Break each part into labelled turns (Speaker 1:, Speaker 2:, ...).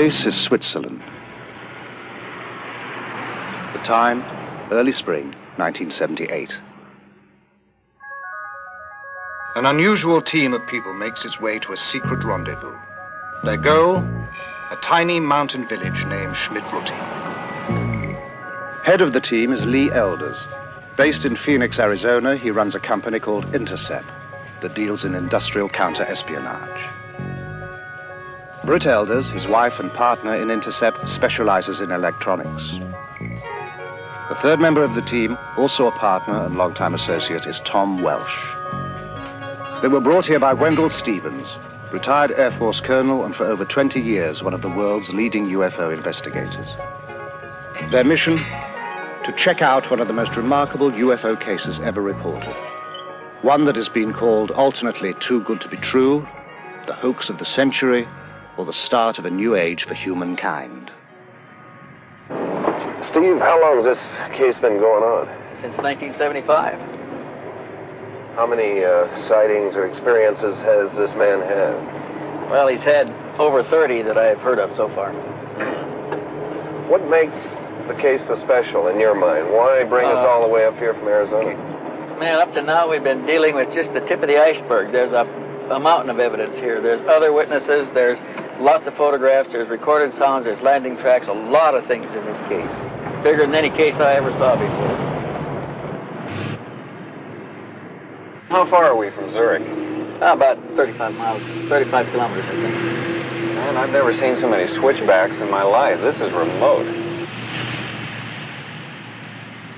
Speaker 1: place is Switzerland. The time, early spring, 1978. An unusual team of people makes its way to a secret rendezvous. Their goal, a tiny mountain village named Schmidrutti. Head of the team is Lee Elders. Based in Phoenix, Arizona, he runs a company called Intercept that deals in industrial counter-espionage. Britt Elders, his wife and partner in Intercept, specializes in electronics. The third member of the team, also a partner and longtime associate, is Tom Welsh. They were brought here by Wendell Stevens, retired Air Force colonel and for over 20 years one of the world's leading UFO investigators. Their mission? To check out one of the most remarkable UFO cases ever reported. One that has been called alternately too good to be true, the hoax of the century, or the start of a new age for humankind.
Speaker 2: Steve, how long has this case been going on?
Speaker 3: Since 1975.
Speaker 2: How many sightings or experiences has this man had?
Speaker 3: Well, he's had over 30 that I've heard of so far.
Speaker 2: What makes the case so special in your mind? Why bring us all the way up here from Arizona?
Speaker 3: Man, up to now we've been dealing with just the tip of the iceberg. There's a mountain of evidence here. There's other witnesses, there's lots of photographs, there's recorded sounds, there's landing tracks, a lot of things in this case. Bigger than any case I ever saw before.
Speaker 2: How far are we from Zurich?
Speaker 3: About 35 miles, 35 kilometers, I think.
Speaker 2: Man, I've never seen so many switchbacks in my life. This is remote.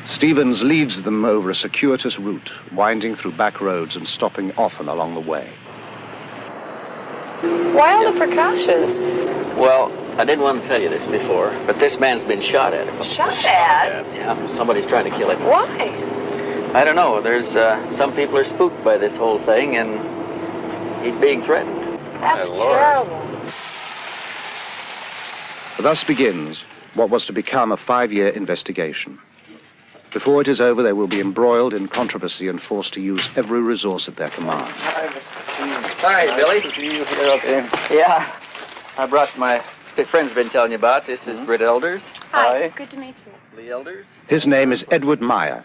Speaker 1: Stevens leads them over a circuitous route, winding through back roads and stopping often along the way.
Speaker 4: Why all the precautions?
Speaker 3: Well, I didn't want to tell you this before, but this man's been shot at.
Speaker 4: Shot at?
Speaker 3: Yeah, somebody's trying to kill him.
Speaker 4: Why?
Speaker 3: I don't know. There's some people are spooked by this whole thing, and he's being threatened.
Speaker 4: That's terrible.
Speaker 1: Thus begins what was to become a 5-year investigation. Before it is over, they will be embroiled in controversy and forced to use every resource at their command.
Speaker 3: Sorry, Billy. Okay. Yeah, I brought my friend's been telling you about. This is Britt Elders.
Speaker 4: Hi. Good to meet you.
Speaker 3: Lee Elders.
Speaker 1: His name is Edward Meier.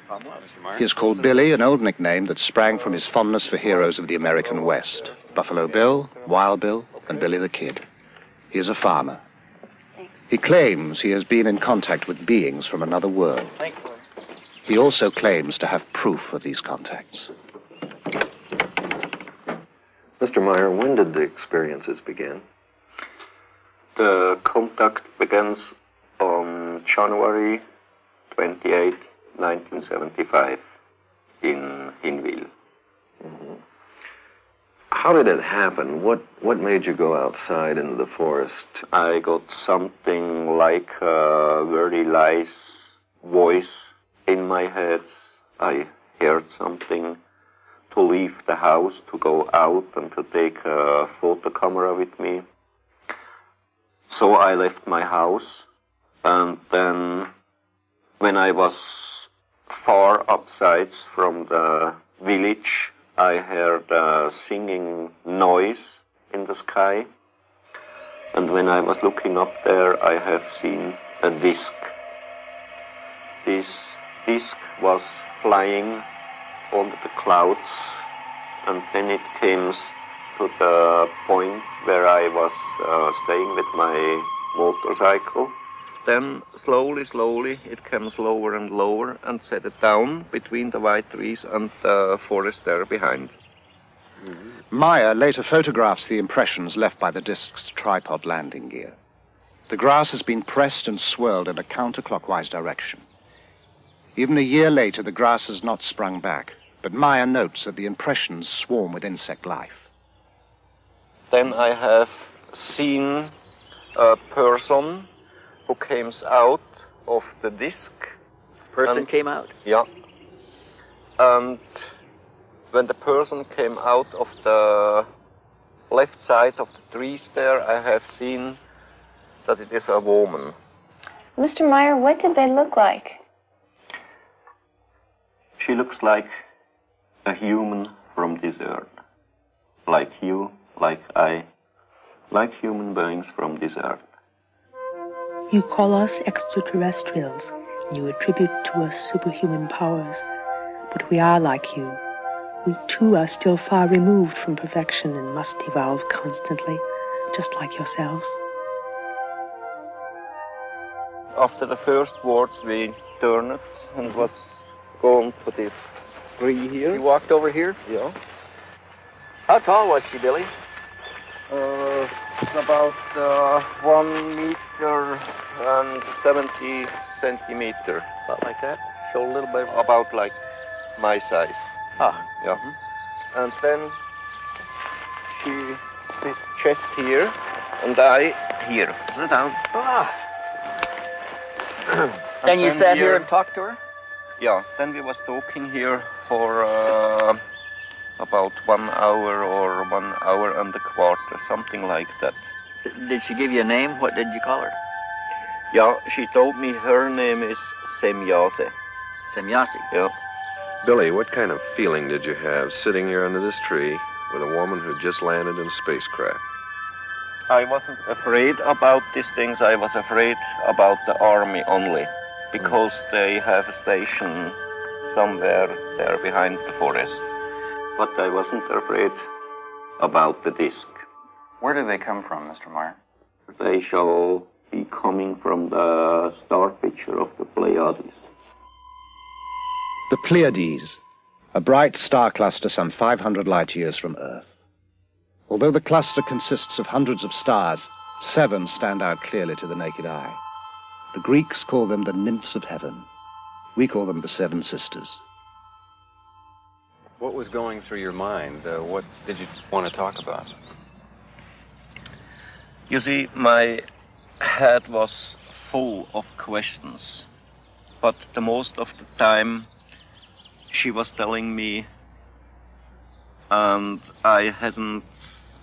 Speaker 1: He is called Billy, an old nickname that sprang from his fondness for heroes of the American West. Buffalo Bill, Wild Bill, and Billy the Kid. He is a farmer. He claims he has been in contact with beings from another world. He also claims to have proof of these contacts.
Speaker 2: Mr. Meier, when did the experiences begin?
Speaker 5: The contact begins on January 28, 1975 in Hinwil.
Speaker 2: Mm-hmm. How did it happen? What made you go outside into the forest?
Speaker 5: I got something like a very nice voice in my head. I heard something to leave the house, to go out and to take a photo camera with me. So I left my house, and then when I was far upside from the village, I heard a singing noise in the sky, and when I was looking up there, I have seen a disc. This disc was flying over the clouds, and then it came to the point where I was staying with my motorcycle. Then slowly it came lower and lower and set it down between the white trees and the forest there behind.
Speaker 1: Mm-hmm. Meier later photographs the impressions left by the disc's tripod landing gear. The grass has been pressed and swirled in a counterclockwise direction. Even a year later, the grass has not sprung back, but Meier notes that the impressions swarm with insect life.
Speaker 5: Then I have seen a person who came out of the disc.
Speaker 3: Person came out?
Speaker 5: Yeah. And when the person came out of the left side of the trees there, I have seen that it is a woman.
Speaker 4: Mr. Meier, what did they look like?
Speaker 5: She looks like a human from this earth. Like you, like I, like human beings from this earth.
Speaker 6: You call us extraterrestrials, and you attribute to us superhuman powers. But we are like you. We too are still far removed from perfection and must evolve constantly, just like yourselves.
Speaker 5: After the first words, we turned and was going to the tree here.
Speaker 3: You walked over here?
Speaker 5: Yeah.
Speaker 3: How tall was she, Billy?
Speaker 5: It's about 1 meter and 70 centimeter.
Speaker 3: About like that? Show a little bit.
Speaker 5: About like my size.
Speaker 3: Ah.
Speaker 5: Yeah. And then she sits chest here and I here. Sit down.
Speaker 3: Ah. And you sat here and talked to her?
Speaker 5: Yeah. Then we was talking here for about 1 hour or 1 hour and a quarter, something like that.
Speaker 3: Did she give you a name? What did you call her?
Speaker 5: Yeah, she told me her name is Semyase.
Speaker 3: Semyase.
Speaker 5: Yeah.
Speaker 2: Billy, what kind of feeling did you have sitting here under this tree with a woman who just landed in a spacecraft?
Speaker 5: I wasn't afraid about these things. I was afraid about the army only, because they have a station somewhere there behind the forest. But I wasn't afraid about the disc.
Speaker 7: Where do they come from, Mr. Meier?
Speaker 5: They shall be coming from the star picture of the Pleiades.
Speaker 1: The Pleiades, a bright star cluster some 500 light-years from Earth. Although the cluster consists of hundreds of stars, 7 stand out clearly to the naked eye. The Greeks call them the nymphs of heaven. We call them the 7 sisters.
Speaker 7: What was going through your mind? What did you want to talk about?
Speaker 5: You see, my head was full of questions, but the most of the time she was telling me, and I hadn't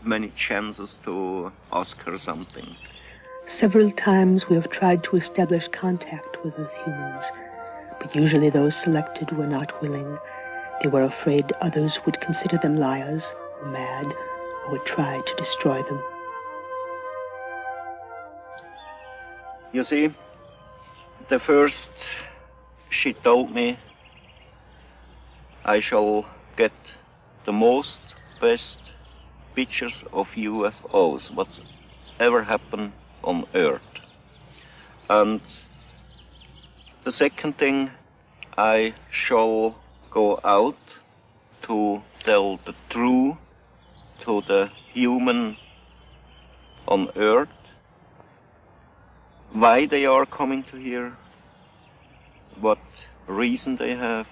Speaker 5: many chances to ask her something.
Speaker 6: Several times we have tried to establish contact with Earth humans, but usually those selected were not willing. They were afraid others would consider them liars, or mad, or would try to destroy them.
Speaker 5: You see, the first she told me I shall get the most best pictures of UFOs, what's ever happened on Earth. And the second thing, I shall go out to tell the truth to the human on Earth, why they are coming to here, what reason they have,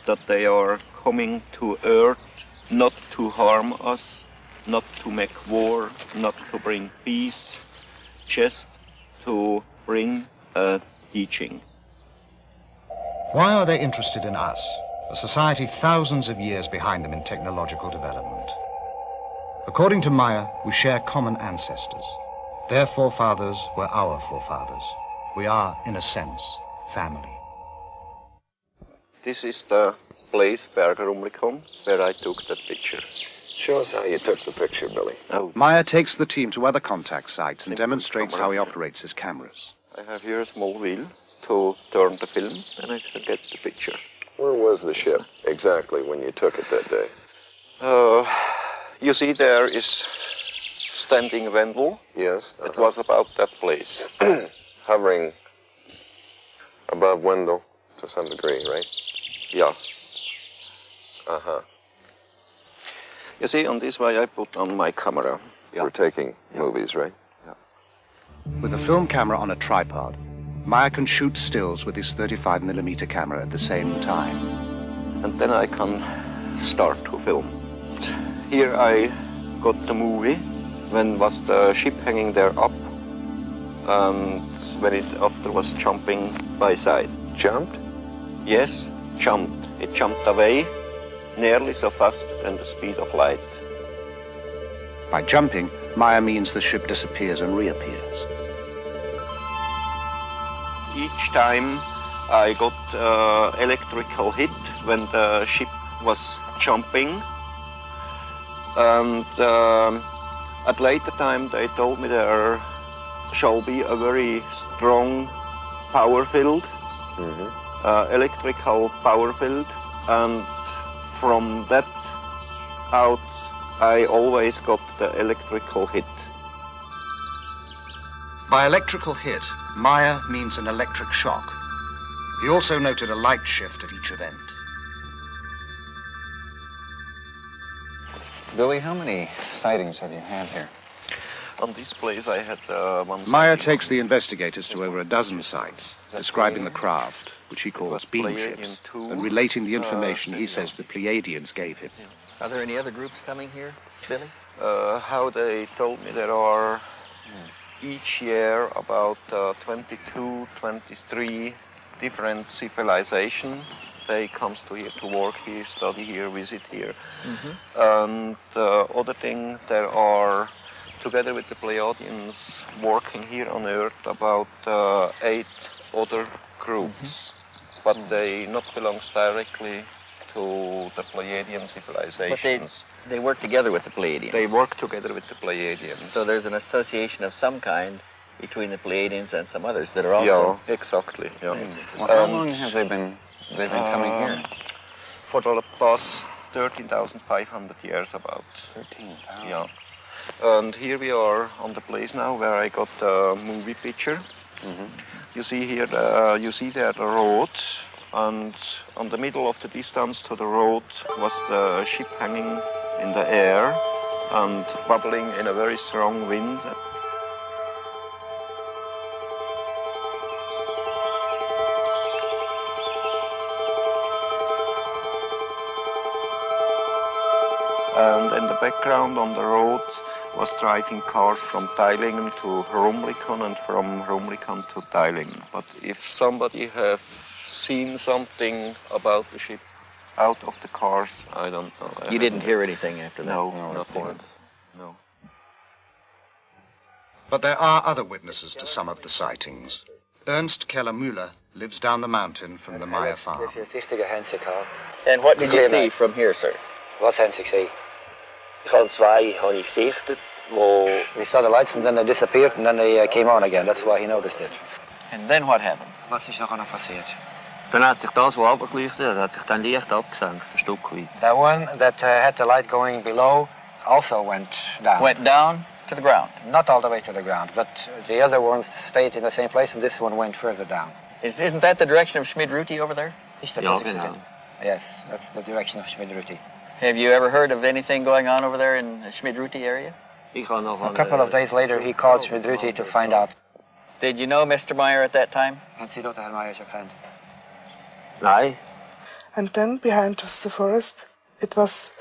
Speaker 5: that they are coming to Earth not to harm us, not to make war, not to bring peace, just to bring a teaching.
Speaker 1: Why are they interested in us, a society thousands of years behind them in technological development? According to Meier, we share common ancestors. Their forefathers were our forefathers. We are, in a sense, family.
Speaker 5: This is the place, Bergerumlikon, where I took that picture.
Speaker 2: Show us how you took the picture, Billy.
Speaker 5: Oh,
Speaker 1: Meier takes the team to other contact sites and demonstrates how he operates his cameras.
Speaker 5: I have here a small wheel to turn the film, and I can get the picture.
Speaker 2: Where was the ship exactly when you took it that day?
Speaker 5: You see, there is standing Wendell.
Speaker 2: Yes.
Speaker 5: It was about that place.
Speaker 2: Hovering above Wendell to some degree, right?
Speaker 5: Yeah.
Speaker 2: Uh-huh.
Speaker 5: You see, on this way I put on my camera.
Speaker 2: We're taking movies, right?
Speaker 1: With a film camera on a tripod, Meier can shoot stills with his 35mm camera at the same time.
Speaker 5: And then I can start to film. Here I got the movie when was the ship hanging there up, and when it after was jumping by side.
Speaker 2: Jumped?
Speaker 5: Yes, jumped. It jumped away nearly so fast than the speed of light.
Speaker 1: By jumping, Meier means the ship disappears and reappears.
Speaker 5: Each time I got electrical hit when the ship was jumping, and at later time they told me there shall be a very strong power field, electrical power field, and from that out I always got the electrical hit.
Speaker 1: By electrical hit, Meier means an electric shock. He also noted a light shift at each event.
Speaker 7: Billy, how many sightings have you had here?
Speaker 5: On this place I had one...
Speaker 1: Meier takes the investigators to over a dozen sites, describing the craft, which he calls beam ships, and relating the information he says the Pleiadians gave him.
Speaker 3: Are there any other groups coming here, Billy?
Speaker 5: How they told me there are each year about 22, 23 different civilizations. They comes to here to work here, study here, visit here. And the other thing, there are, together with the Pleiadians, working here on Earth about 8 other groups. But they not belongs directly to the Pleiadian civilizations.
Speaker 3: But they work together with the Pleiadians.
Speaker 5: They work together with the Pleiadians.
Speaker 3: So there's an association of some kind between the Pleiadians and some others that are also...
Speaker 5: Yeah, exactly. Yeah.
Speaker 7: Well, how long have they been coming here?
Speaker 5: For the past 13,500 years about.
Speaker 7: 13,000?
Speaker 5: Yeah. And here we are on the place now where I got the movie picture. You see here, you see there the road, and on the middle of the distance to the road was the ship hanging in the air and bubbling in a very strong wind. And in the background on the road was driving cars from Teilingen to Rumlikon and from Rumlikon to Teilingen. But if somebody have seen something about the ship out of the cars, I don't know.
Speaker 3: You didn't hear anything after that?
Speaker 5: No, nothing. No.
Speaker 1: But there are other witnesses to some of the sightings. Ernst Keller-Müller lives down the mountain from the Meier farm.
Speaker 3: And what did you see from here, sir?
Speaker 8: Wat zijn ze gezien? Ik had twee gesichtet, we saw the lights and then they disappeared and then they came on again. That's why he noticed it.
Speaker 3: And then what happened?
Speaker 8: Was is nog passiert?
Speaker 9: Dann hat sich das, was abgeleuchtet hat, hat sich dann leicht abgesenkt, ein Stück weit.
Speaker 8: That one that had the light going below also went down.
Speaker 3: Went down to the ground?
Speaker 8: Not all the way to the ground, but the other ones stayed in the same place and this one went further down.
Speaker 3: Isn't that the direction of Schmid-Ruti over there?
Speaker 8: Ja, genau. Yes, that's the direction of Schmid-Ruti.
Speaker 3: Have you ever heard of anything going on over there in the Schmid-Ruti area?
Speaker 8: A couple of days later he called Schmid-Ruti to find out.
Speaker 3: Did you know Mr. Meier at that time?
Speaker 8: And Sie dort Herr Meier gekend?
Speaker 9: Nein.
Speaker 10: And then behind us the forest, it was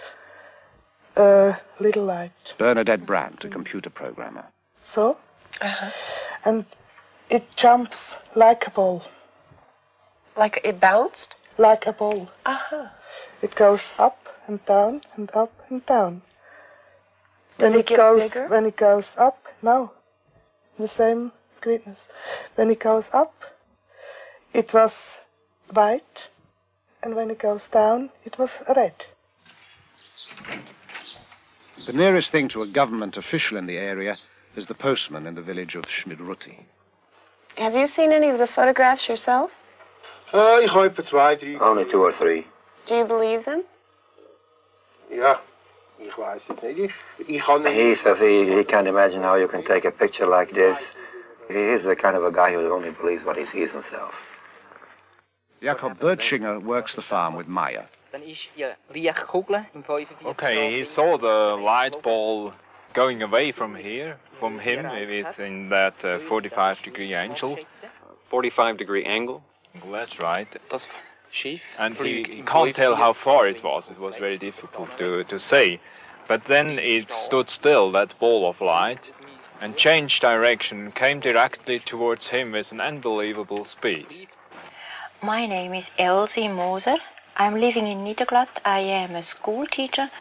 Speaker 10: a little light.
Speaker 1: Bernadette Brandt, a computer programmer.
Speaker 10: So? And it jumps like a ball.
Speaker 4: Like it bounced?
Speaker 10: Like a ball. It goes up and down and up and down.
Speaker 4: Did it get bigger?
Speaker 10: When it goes up, no, the same greatness. When it goes up, it was white, and when it goes down, it was red.
Speaker 1: The nearest thing to a government official in the area is the postman in the village of Schmid-Ruti.
Speaker 4: Have you seen any of the photographs yourself?
Speaker 11: Ich habe etwa 2, 3.
Speaker 8: Only 2 or 3.
Speaker 4: Do you believe them?
Speaker 11: Ja, ich weiß es nicht. Ich kann nicht.
Speaker 8: He says he can't imagine how you can take a picture like this. He is the kind of a guy who only believes what he sees himself.
Speaker 1: Jakob Bertschinger works the farm with Meier.
Speaker 12: Okay, he saw the light ball going away from here, from him, within that 45-degree angle.
Speaker 7: 45-degree angle?
Speaker 12: That's right. And he can't tell how far it was. It was very difficult to say. But then it stood still, that ball of light, and changed direction, came directly towards him with an unbelievable speed.
Speaker 13: My name is Elsie Moser. I'm living in Niederglatt. I am a school teacher.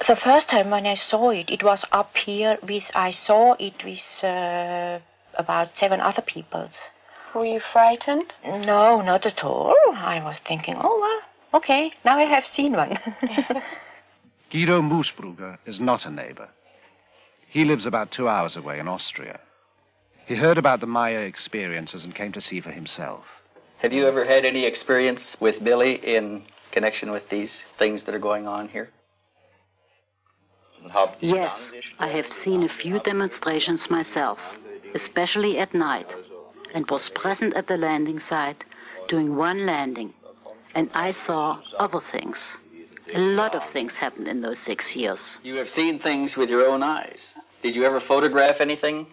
Speaker 13: The first time when I saw it, it was up here. I saw it with about 7 other people.
Speaker 4: Were you frightened?
Speaker 13: No, not at all. I was thinking, oh, well, okay, now I have seen one.
Speaker 1: Guido Moosbrugger is not a neighbor. He lives about 2 hours away in Austria. He heard about the Meier experiences and came to see for himself.
Speaker 3: Have you ever had any experience with Billy in connection with these things that are going on here?
Speaker 14: Yes, I have seen a few demonstrations myself, especially at night, and was present at the landing site during one landing, and I saw other things. A lot of things happened in those 6 years.
Speaker 3: You have seen things with your own eyes. Did you ever photograph anything?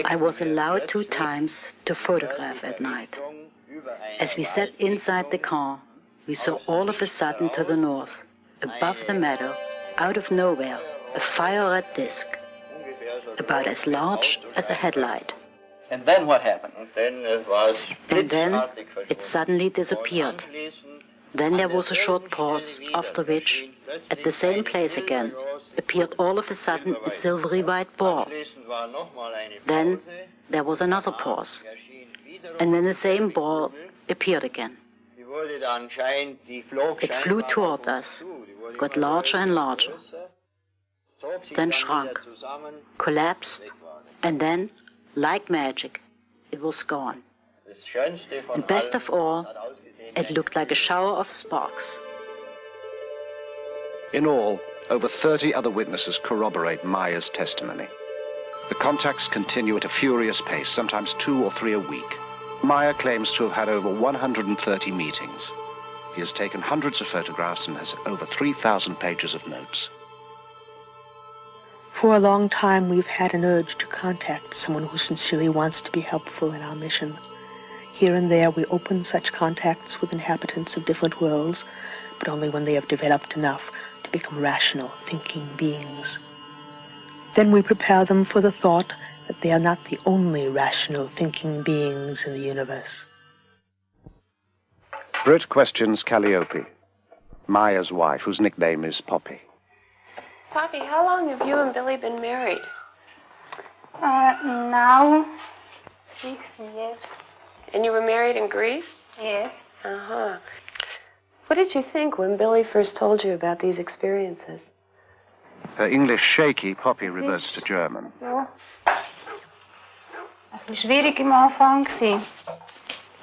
Speaker 14: I was allowed 2 times to photograph at night. As we sat inside the car, we saw all of a sudden to the north, above the meadow, out of nowhere, a fire-red disc, about as large as a headlight.
Speaker 3: And then what happened?
Speaker 14: And then it suddenly disappeared. Then there was a short pause, after which, at the same place again, appeared all of a sudden a silvery white ball. Then there was another pause, and then the same ball appeared again. It flew toward us, got larger and larger, then shrunk, collapsed, and then, like magic, it was gone. And best of all, it looked like a shower of sparks.
Speaker 1: In all, over 30 other witnesses corroborate Meier's testimony. The contacts continue at a furious pace, sometimes 2 or 3 a week. Meier claims to have had over 130 meetings. He has taken hundreds of photographs and has over 3,000 pages of notes.
Speaker 6: For a long time, we've had an urge to contact someone who sincerely wants to be helpful in our mission. Here and there, we open such contacts with inhabitants of different worlds, but only when they have developed enough to become rational, thinking beings. Then we prepare them for the thought that they are not the only rational, thinking beings in the universe.
Speaker 1: Britt questions Calliope, Meier's wife, whose nickname is Poppy.
Speaker 4: Poppy, how long have you and Billy been married?
Speaker 15: Now, 16 years.
Speaker 4: And you were married in Greece?
Speaker 15: Yes.
Speaker 4: Uh-huh. What did you think when Billy first told you about these experiences?
Speaker 1: Her English shaky, Poppy reverts to German.
Speaker 15: Ja. Ein bisschen schwierig am Anfang gewesen.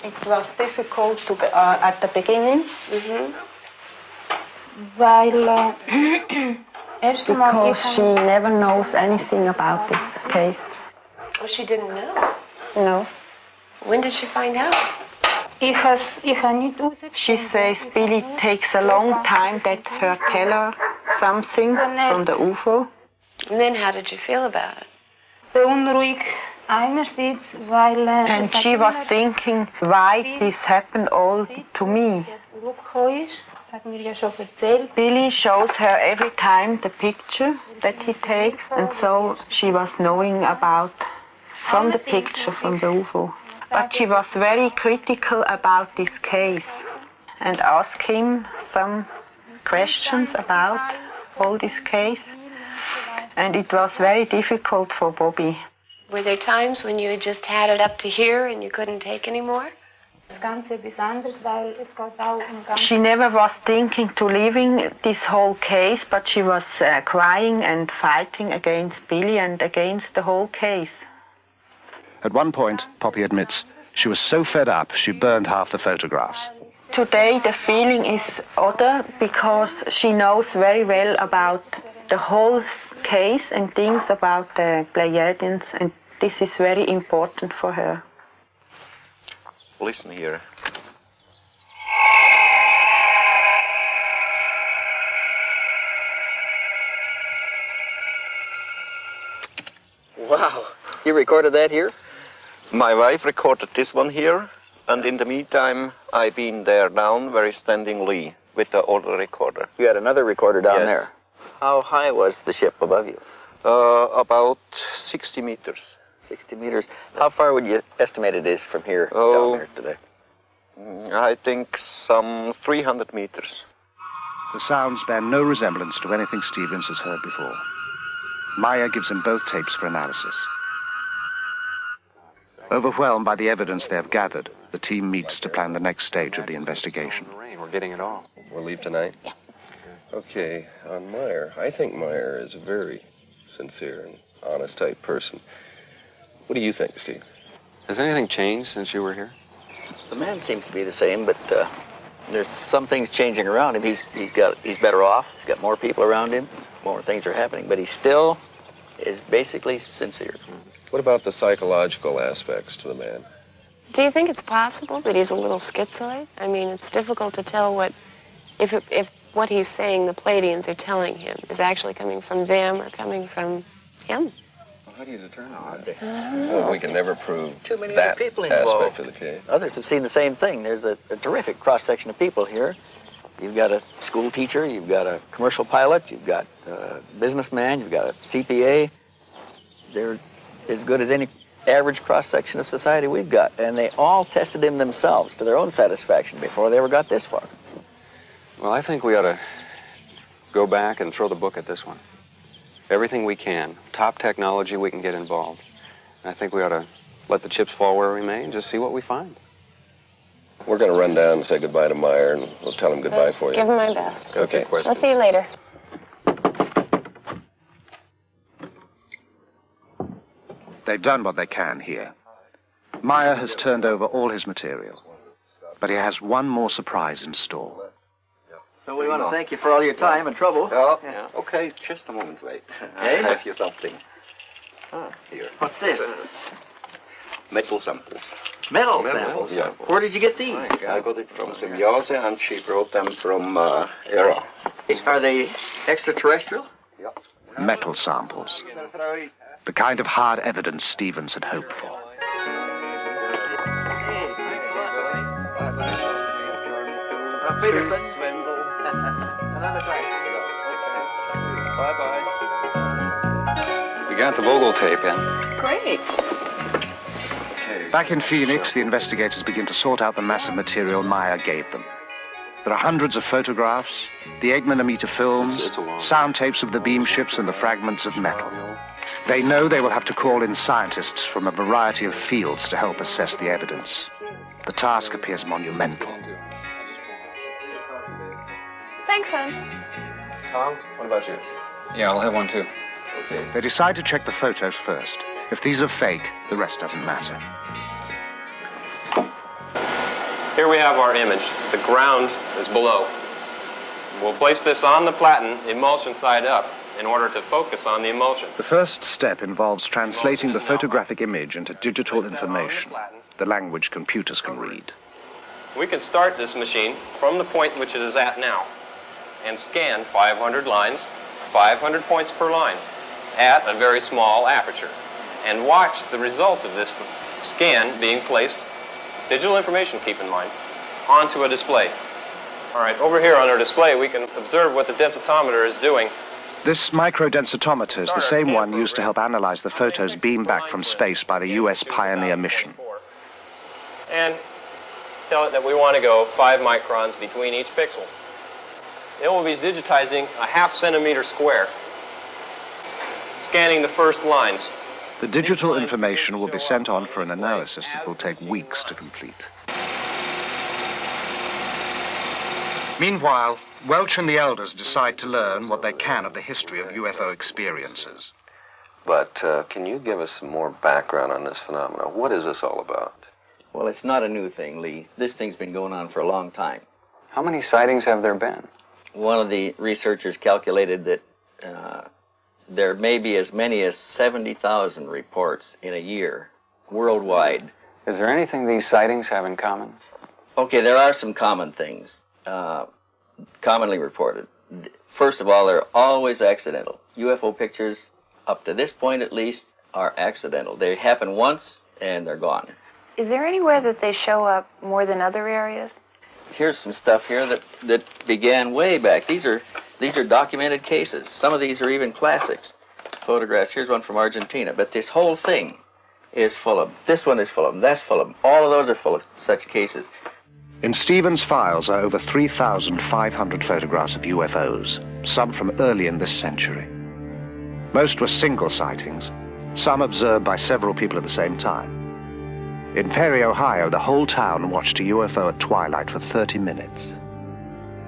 Speaker 15: It was difficult at the beginning. Weil
Speaker 16: because she never knows anything about this case.
Speaker 4: Oh, she didn't know?
Speaker 16: No.
Speaker 4: When did she find out?
Speaker 16: She says Billy takes a long time that her tell her something from the UFO.
Speaker 4: And then how did you feel about it?
Speaker 15: Beunruhigt einerseits, weil
Speaker 16: and she was thinking why this happened all to me. Billy shows her every time the picture that he takes, and so she was knowing about from the picture from the UFO. But she was very critical about this case and asked him some questions about all this case, and it was very difficult for Bobby.
Speaker 4: Were there times when you had just had it up to here and you couldn't take any more?
Speaker 16: She never was thinking to leaving this whole case, but she was crying and fighting against Billy and against the whole case.
Speaker 1: At one point, Poppy admits, she was so fed up she burned half the photographs.
Speaker 16: Today the feeling is other because she knows very well about the whole case and things about the Pleiadians, and this is very important for her.
Speaker 5: Listen here.
Speaker 3: Wow, you recorded that here?
Speaker 5: My wife recorded this one here, and in the meantime, I've been there down where he's standing Lee with the other recorder.
Speaker 3: You had another recorder down
Speaker 5: Yes.
Speaker 3: there. How high was the ship above you?
Speaker 5: About 60 meters.
Speaker 3: 60 meters. How far would you estimate it is from here down there today?
Speaker 5: I think some 300 meters.
Speaker 1: The sounds bear no resemblance to anything Stevens has heard before. Meier gives him both tapes for analysis. Overwhelmed by the evidence they have gathered, the team meets to plan the next stage of the investigation.
Speaker 7: We're getting it all.
Speaker 17: We'll leave tonight?
Speaker 13: Yeah.
Speaker 17: Okay, on Meier. I think Meier is a very sincere and honest type person. What do you think, Steve?
Speaker 7: Has anything changed since you were here?
Speaker 3: The man seems to be the same, but there's some things changing around him. He's better off. He's got more people around him. More things are happening, but he still is basically sincere.
Speaker 17: What about the psychological aspects to the man?
Speaker 4: Do you think it's possible that he's a little schizoid? I mean, it's difficult to tell if what he's saying the Palladians are telling him is actually coming from them or coming from him.
Speaker 7: Well, how do you determine that?
Speaker 17: Well, we can never prove
Speaker 3: Too many
Speaker 17: that
Speaker 3: other people involved.
Speaker 17: aspect of the case.
Speaker 3: Others have seen the same thing. There's a terrific cross-section of people here. You've got a school teacher, you've got a commercial pilot, you've got a businessman, you've got a CPA. They're as good as any average cross-section of society we've got. And they all tested him themselves to their own satisfaction before they ever got this far.
Speaker 7: Well, I think we ought to go back and throw the book at this one. Everything we can, top technology we can get involved. And I think we ought to let the chips fall where we may and just see what we find.
Speaker 17: We're going to run down and say goodbye to Meier, and we'll tell him goodbye for you.
Speaker 4: Give him my best.
Speaker 17: Okay.
Speaker 4: I'll see you later.
Speaker 1: They've done what they can here. Meier has turned over all his material, but he has one more surprise in store.
Speaker 3: So we want to thank you for all your time and trouble.
Speaker 18: Oh, yeah. Okay, just a moment, wait. I have here something. Here.
Speaker 3: What's this?
Speaker 18: Metal samples.
Speaker 3: Metal samples?
Speaker 18: Yeah.
Speaker 3: Where did you get these?
Speaker 18: I got it from Symbiose, and she brought them from Era.
Speaker 3: Are they extraterrestrial?
Speaker 18: Yeah.
Speaker 1: Metal samples. The kind of hard evidence Stevens had hoped for.
Speaker 7: We got the Vogel tape in.
Speaker 15: Great.
Speaker 1: Back in Phoenix, the investigators begin to sort out the massive material Meier gave them. There are hundreds of photographs, the 8mm films, sound tapes of the beam ships and the fragments of metal. They know they will have to call in scientists from a variety of fields to help assess the evidence. The task appears monumental.
Speaker 15: Thanks, hon.
Speaker 17: Tom, what about you?
Speaker 7: Yeah, I'll have one too.
Speaker 17: Okay.
Speaker 1: They decide to check the photos first. If these are fake, the rest doesn't matter.
Speaker 19: Here we have our image. The ground is below. We'll place this on the platen, emulsion side up, in order to focus on the emulsion.
Speaker 1: The first step involves translating the photographic image into digital information, the language computers can read.
Speaker 19: We can start this machine from the point which it is at now and scan 500 lines, 500 points per line, at a very small aperture, and watch the result of this scan being placed, digital information, keep in mind, onto a display. All right, over here on our display, we can observe what the densitometer is doing.
Speaker 1: This microdensitometer is the same one used to help analyze the photos beamed back from space by the U.S. Pioneer mission.
Speaker 19: And tell it that we want to go 5 microns between each pixel. It will be digitizing a ½ centimeter square, scanning the first lines.
Speaker 1: The digital information will be sent on for an analysis that will take weeks to complete. Meanwhile, Welch and the elders decide to learn what they can of the history of UFO experiences.
Speaker 17: But can you give us some more background on this phenomenon? What is this all about?
Speaker 3: Well, it's not a new thing, Lee. This thing's been going on for a long time.
Speaker 7: How many sightings have there been?
Speaker 3: One of the researchers calculated that there may be as many as 70,000 reports in a year, worldwide.
Speaker 7: Is there anything these sightings have in common?
Speaker 3: Okay, there are some common things, commonly reported. First of all, they're always accidental. UFO pictures, up to this point at least, are accidental. They happen once, and they're gone.
Speaker 4: Is there anywhere that they show up more than other areas?
Speaker 3: Here's some stuff here that began way back. These are documented cases. Some of these are even classics. Photographs. Here's one from Argentina. But this whole thing is full of them. This one is full of them. That's full of them. All of those are full of such cases.
Speaker 1: In Stevens' files are over 3,500 photographs of UFOs, some from early in this century. Most were single sightings, some observed by several people at the same time. In Perry, Ohio, the whole town watched a UFO at twilight for 30 minutes.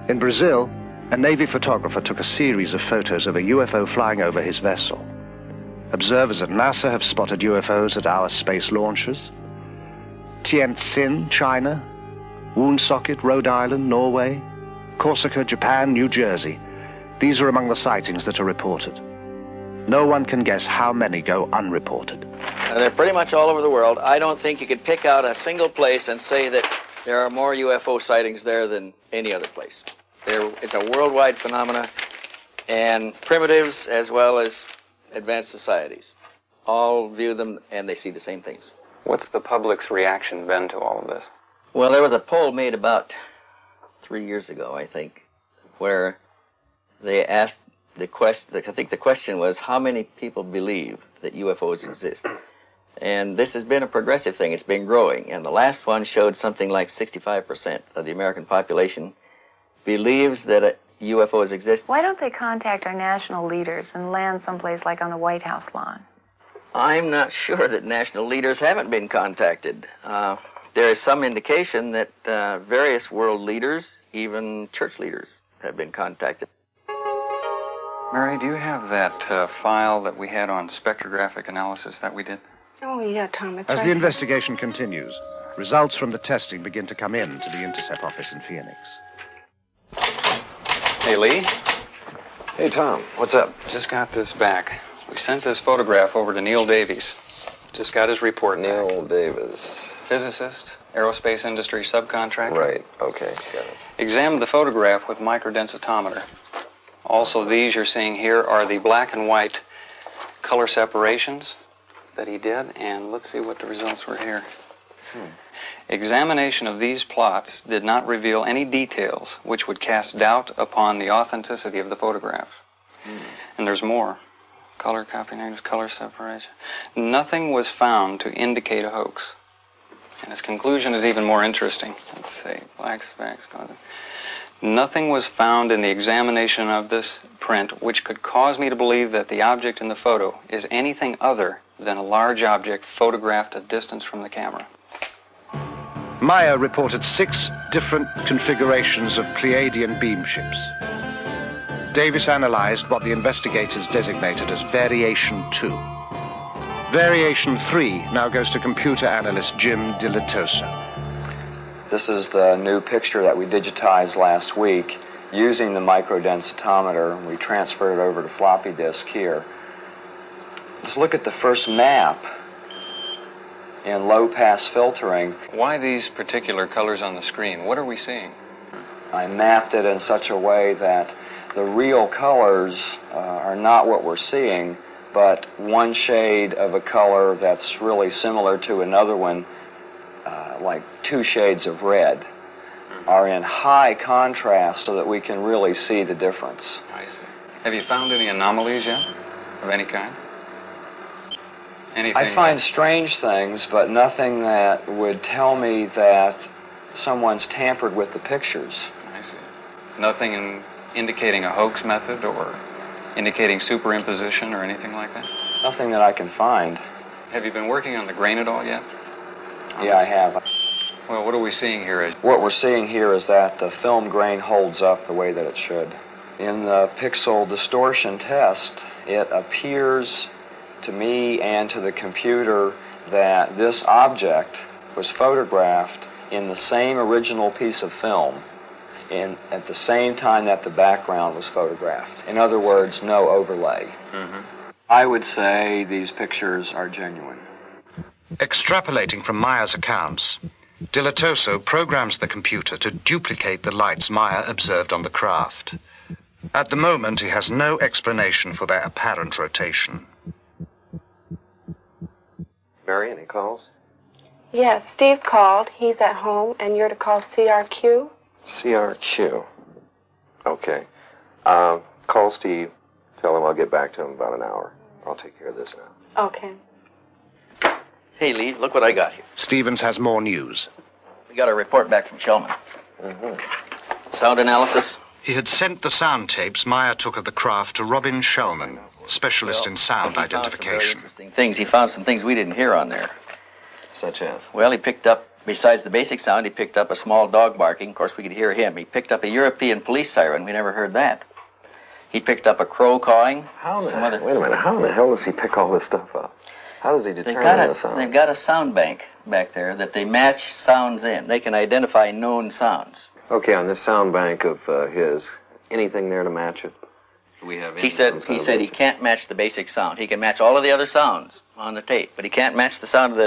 Speaker 1: In Brazil, a Navy photographer took a series of photos of a UFO flying over his vessel. Observers at NASA have spotted UFOs at our space launches. Tientsin, China. Woonsocket, Rhode Island, Norway. Corsica, Japan, New Jersey. These are among the sightings that are reported. No one can guess how many go unreported.
Speaker 3: They're pretty much all over the world. I don't think you could pick out a single place and say that there are more UFO sightings there than any other place. It's a worldwide phenomena, and primitives as well as advanced societies all view them and they see the same things.
Speaker 7: What's the public's reaction been to all of this?
Speaker 3: Well, there was a poll made about 3 years ago, I think, where they asked the question, I think the question was, how many people believe that UFOs exist? And this has been a progressive thing. It's been growing. And the last one showed something like 65% of the American population believes that UFOs exist.
Speaker 20: Why don't they contact our national leaders and land someplace like on the White House lawn?
Speaker 3: I'm not sure that national leaders haven't been contacted. There is some indication that various world leaders, even church leaders, have been contacted.
Speaker 7: Mary, do you have that file that we had on spectrographic analysis that we did?
Speaker 15: Oh, yeah, Tom, it's
Speaker 1: As
Speaker 15: right
Speaker 1: the investigation continues, results from the testing begin to come in to the Intercept office in Phoenix.
Speaker 7: Hey, Lee.
Speaker 17: Hey, Tom. What's up?
Speaker 7: Just got this back. We sent this photograph over to Neil Davies. Just got his report back.
Speaker 17: Neil Davis.
Speaker 7: Physicist, aerospace industry subcontractor.
Speaker 17: Right, okay, got it.
Speaker 7: Examined the photograph with microdensitometer. Also, these you're seeing here are the black and white color separations that he did, and let's see what the results were here. Examination of these plots did not reveal any details which would cast doubt upon the authenticity of the photograph. And there's more. Color copy names, color separation. Nothing was found to indicate a hoax. And his conclusion is even more interesting. Let's see, black specks. Nothing was found in the examination of this print which could cause me to believe that the object in the photo is anything other than a large object photographed a distance from the camera.
Speaker 1: Meier reported 6 different configurations of Pleiadian beam ships. Davis analyzed what the investigators designated as Variation 2. Variation 3 now goes to computer analyst Jim Dilatoso.
Speaker 21: This is the new picture that we digitized last week using the microdensitometer. We transferred it over to floppy disk here. Let's look at the first map in low-pass filtering.
Speaker 7: Why these particular colors on the screen? What are we seeing?
Speaker 21: I mapped it in such a way that the real colors are not what we're seeing, but one shade of a color that's really similar to another one, like 2 shades of red, are in high contrast so that we can really see the difference.
Speaker 7: I see. Have you found any anomalies yet of any kind? Anything
Speaker 21: I find strange things, but nothing that would tell me that someone's tampered with the pictures.
Speaker 7: I see. Nothing indicating a hoax method or indicating superimposition or anything like that?
Speaker 21: Nothing that I can find.
Speaker 7: Have you been working on the grain at all yet?
Speaker 21: Yeah, I have.
Speaker 7: Well, what are we seeing here?
Speaker 21: What we're seeing here is that the film grain holds up the way that it should. In the pixel distortion test, it appears to me and to the computer that this object was photographed in the same original piece of film at the same time that the background was photographed. In other words, no overlay. I would say these pictures are genuine.
Speaker 1: Extrapolating from Meier's accounts, Dilatoso programs the computer to duplicate the lights Meier observed on the craft. At the moment, he has no explanation for their apparent rotation.
Speaker 17: Mary, any calls?
Speaker 15: Yes, Steve called. He's at home, and you're to call CRQ.
Speaker 17: CRQ. Okay. Call Steve. Tell him I'll get back to him in about an hour. I'll take care of this now.
Speaker 15: Okay.
Speaker 3: Hey, Lee, look what I got here.
Speaker 1: Stevens has more news.
Speaker 3: We got a report back from Shellman. Sound analysis.
Speaker 1: He had sent the sound tapes Meier took of the craft to Robin Shellman, specialist in sound identification.
Speaker 3: He found some things we didn't hear on there.
Speaker 17: Such as?
Speaker 3: Well, he picked up, besides the basic sound, he picked up a small dog barking. Of course, we could hear him. He picked up a European police siren. We never heard that. He picked up a crow cawing.
Speaker 17: Wait a minute, how in the hell does he pick all this stuff up? How does he determine the sound?
Speaker 3: They've got a sound bank back there that they match sounds in. They can identify known sounds.
Speaker 17: Okay, on this sound bank of his, anything there to match it? Do we have
Speaker 3: He said he can't match the basic sound. He can match all of the other sounds on the tape, but he can't match the sound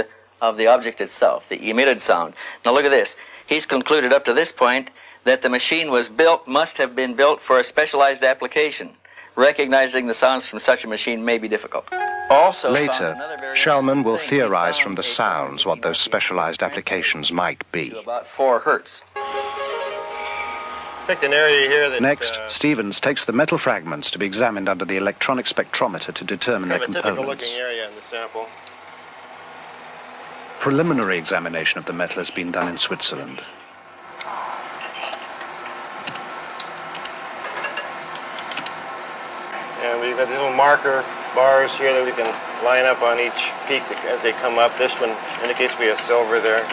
Speaker 3: of the object itself, the emitted sound. Now look at this. He's concluded up to this point that the machine must have been built for a specialized application. Recognizing the sounds from such a machine may be difficult. Also,
Speaker 1: later, Shellman will theorize from the sounds what those specialized applications might be.
Speaker 3: About 4 hertz.
Speaker 11: Picked an area here that,
Speaker 1: next, Stevens takes the metal fragments to be examined under the electronic spectrometer to determine their components.
Speaker 11: Typical-looking area in the sample.
Speaker 1: Preliminary examination of the metal has been done in Switzerland.
Speaker 11: And we've got the little marker bars here that we can line up on each peak as they come up. This one indicates we have silver there.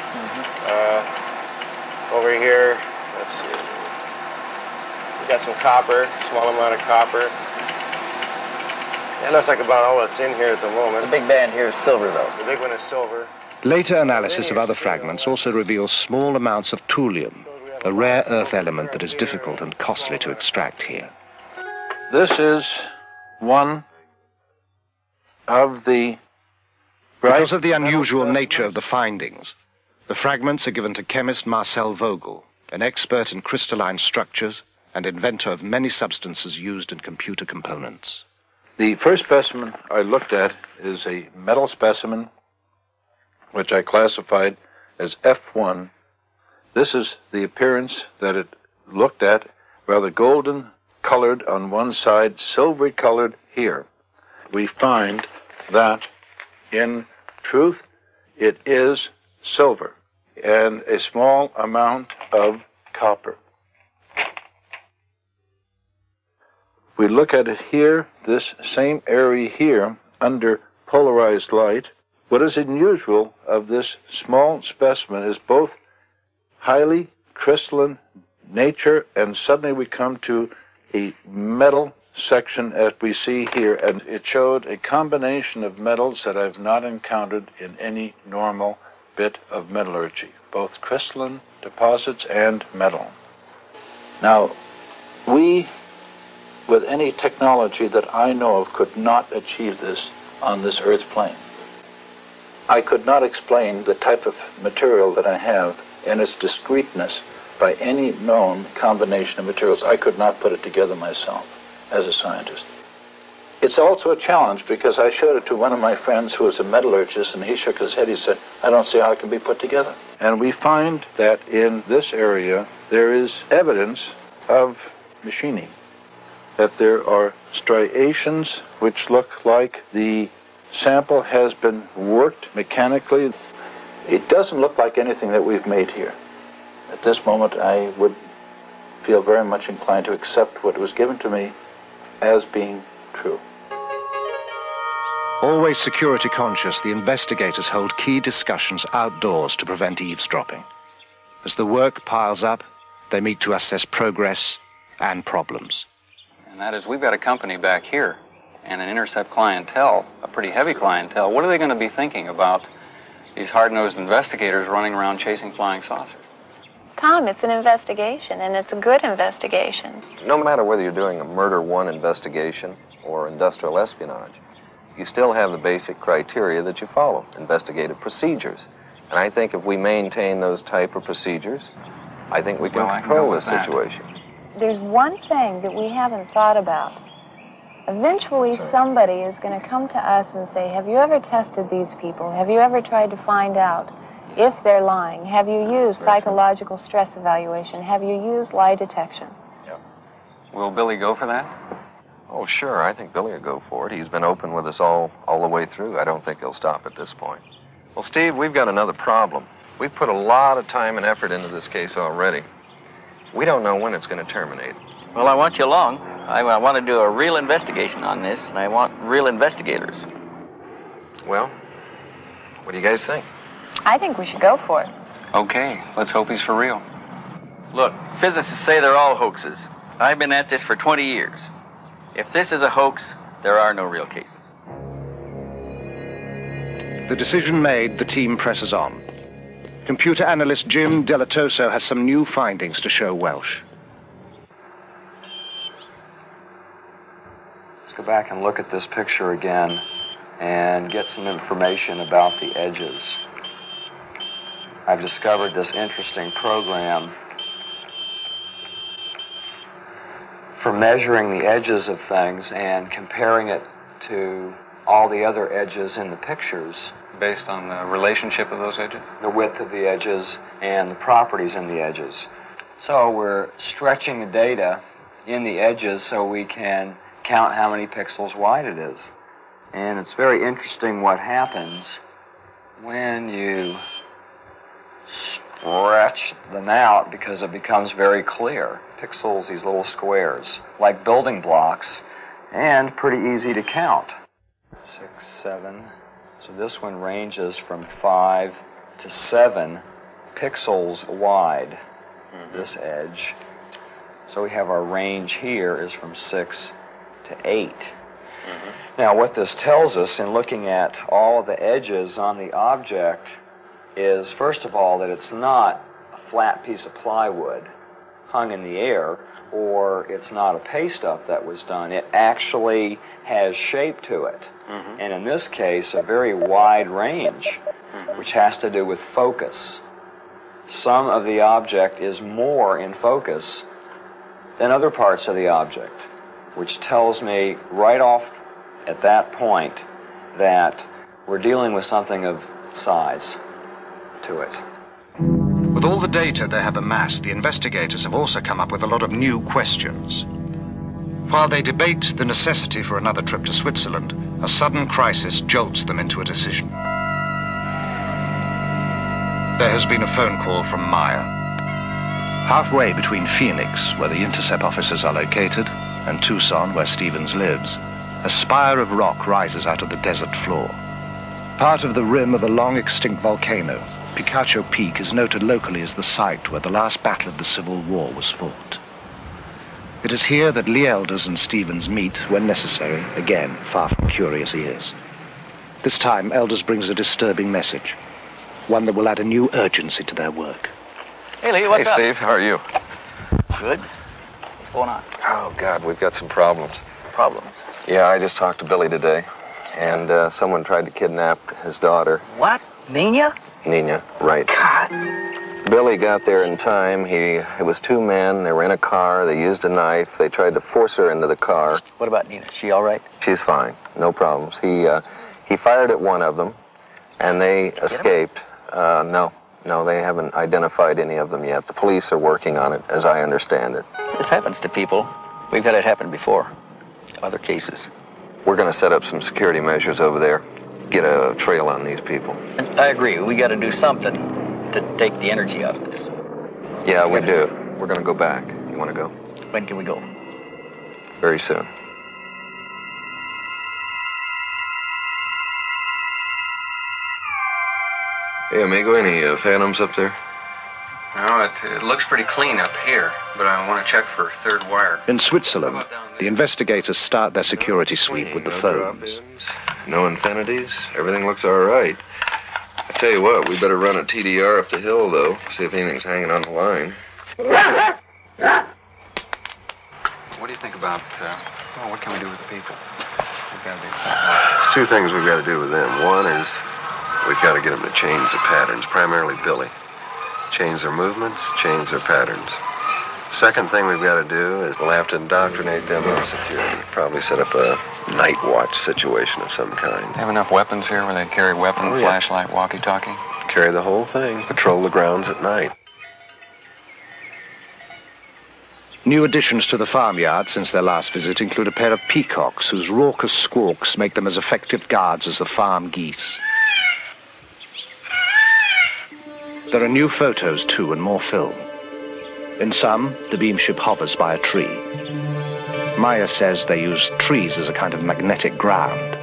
Speaker 11: Over here, let's see. We got some copper, small amount of copper. That looks like about all that's in here at the moment.
Speaker 3: The big band here is silver, though.
Speaker 11: The big one is silver.
Speaker 1: Later analysis of other fragments also reveals small amounts of thulium, a rare earth element that is difficult and costly to extract here.
Speaker 2: This is one of the...
Speaker 1: Because of the unusual nature of the findings, the fragments are given to chemist Marcel Vogel, an expert in crystalline structures and inventor of many substances used in computer components.
Speaker 2: The first specimen I looked at is a metal specimen, which I classified as F1. This is the appearance that it looked at, rather golden colored on one side, silvery colored here. We find that, in truth, it is silver and a small amount of copper. We look at it here, this same area here, under polarized light. What is unusual of this small specimen is both highly crystalline nature, and suddenly we come to a metal section that we see here, and it showed a combination of metals that I've not encountered in any normal bit of metallurgy, both crystalline deposits and metal. Now, we, with any technology that I know of, could not achieve this on this Earth plane. I could not explain the type of material that I have and its discreteness by any known combination of materials. I could not put it together myself as a scientist. It's also a challenge because I showed it to one of my friends who was a metallurgist, and he shook his head. He said, I don't see how it can be put together. And we find that in this area there is evidence of machining, that there are striations which look like the sample has been worked mechanically. It doesn't look like anything that we've made here. At this moment, I would feel very much inclined to accept what was given to me as being true.
Speaker 1: Always security conscious, the investigators hold key discussions outdoors to prevent eavesdropping. As the work piles up, they meet to assess progress and problems.
Speaker 7: And that is, we've got a company back here and an intercept clientele, a pretty heavy clientele. What are they going to be thinking about these hard-nosed investigators running around chasing flying saucers?
Speaker 20: Tom, it's an investigation, and it's a good investigation.
Speaker 17: No matter whether you're doing a murder one investigation or industrial espionage, you still have the basic criteria that you follow, investigative procedures. And I think if we maintain those type of procedures, I think we can control this situation.
Speaker 20: There's one thing that we haven't thought about. Eventually, somebody is going to come to us and say, have you ever tested these people? Have you ever tried to find out if they're lying? Have you used psychological stress evaluation? Have you used lie detection?
Speaker 7: Yeah. Will Billy go for that?
Speaker 17: Oh, sure. I think Billy will go for it. He's been open with us all the way through. I don't think he'll stop at this point. Well, Steve, we've got another problem. We've put a lot of time and effort into this case already. We don't know when it's going to terminate.
Speaker 3: Well, I want you along. I want to do a real investigation on this, and I want real investigators.
Speaker 17: Well, what do you guys think?
Speaker 20: I think we should go for it.
Speaker 7: Okay, let's hope he's for real.
Speaker 3: Look, physicists say they're all hoaxes. I've been at this for 20 years. If this is a hoax, there are no real cases.
Speaker 1: The decision made, the team presses on. Computer analyst Jim Delatoso has some new findings to show Welsh.
Speaker 21: Let's go back and look at this picture again and get some information about the edges. I've discovered this interesting program for measuring the edges of things and comparing it to all the other edges in the pictures.
Speaker 7: Based on the relationship of those edges?
Speaker 21: The width of the edges and the properties in the edges. So we're stretching the data in the edges so we can count how many pixels wide it is. And it's very interesting what happens when you stretch them out, because it becomes very clear. Pixels, these little squares, like building blocks, and pretty easy to count. 6, 7. So this one ranges from 5 to 7 pixels wide, this edge. So we have our range here is from 6 to 8. Now what this tells us in looking at all the edges on the object is, first of all, that it's not a flat piece of plywood hung in the air, or it's not a paste-up that was done. It actually has shape to it. And in this case, a very wide range, which has to do with focus. Some of the object is more in focus than other parts of the object, which tells me right off at that point that we're dealing with something of size to it.
Speaker 1: With all the data they have amassed, the investigators have also come up with a lot of new questions. While they debate the necessity for another trip to Switzerland, a sudden crisis jolts them into a decision. There has been a phone call from Meier. Halfway between Phoenix, where the intercept offices are located, and Tucson, where Stevens lives, a spire of rock rises out of the desert floor. Part of the rim of a long-extinct volcano, Picacho Peak is noted locally as the site where the last battle of the Civil War was fought. It is here that Lee Elders and Stevens meet when necessary, again, far from curious ears. This time, Elders brings a disturbing message, one that will add a new urgency to their work.
Speaker 3: Hey, Lee, what's up?
Speaker 17: Hey, Steve, how are you?
Speaker 3: Good. What's going on?
Speaker 17: Oh, God, we've got some problems.
Speaker 3: Problems?
Speaker 17: Yeah, I just talked to Billy today, and someone tried to kidnap his daughter.
Speaker 3: What? Nina?
Speaker 17: Nina, right.
Speaker 3: God.
Speaker 17: Billy got there in time. It was two men. They were in a car. They used a knife. They tried to force her into the car.
Speaker 3: What about Nina? Is she all right?
Speaker 17: She's fine. No problems. He fired at one of them, and they escaped. No, they haven't identified any of them yet. The police are working on it, as I understand it.
Speaker 3: This happens to people. We've had it happen before. Other cases.
Speaker 17: We're going to set up some security measures over there. Get a trail on these people.
Speaker 3: I agree. We got to do something to take the energy out of this.
Speaker 17: Yeah, we do. We're going to go back. You want to go?
Speaker 3: When can we go?
Speaker 17: Very soon. Hey, amigo, any phantoms up there?
Speaker 7: No, it looks pretty clean up here, but I want to check for third wire.
Speaker 1: In Switzerland, the investigators start their security sweep with the phones.
Speaker 17: No infinities. Everything looks all right. I tell you what, we better run a TDR up the hill, though. See if anything's hanging on the line.
Speaker 7: What do you think about, what can we do with the people? We've got to do something.
Speaker 17: There's two things we've got to do with them. One is we've got to get them to change the patterns, primarily Billy. Change their movements, change their patterns. Second thing we've got to do is we'll have to indoctrinate them on security. Probably set up a night watch situation of some kind.
Speaker 7: Have enough weapons here where they carry weapon, flashlight, walkie-talkie?
Speaker 17: Carry the whole thing. Patrol the grounds at night.
Speaker 1: New additions to the farmyard since their last visit include a pair of peacocks whose raucous squawks make them as effective guards as the farm geese. There are new photos, too, and more film. In some, the beam ship hovers by a tree. Meier says they use trees as a kind of magnetic ground.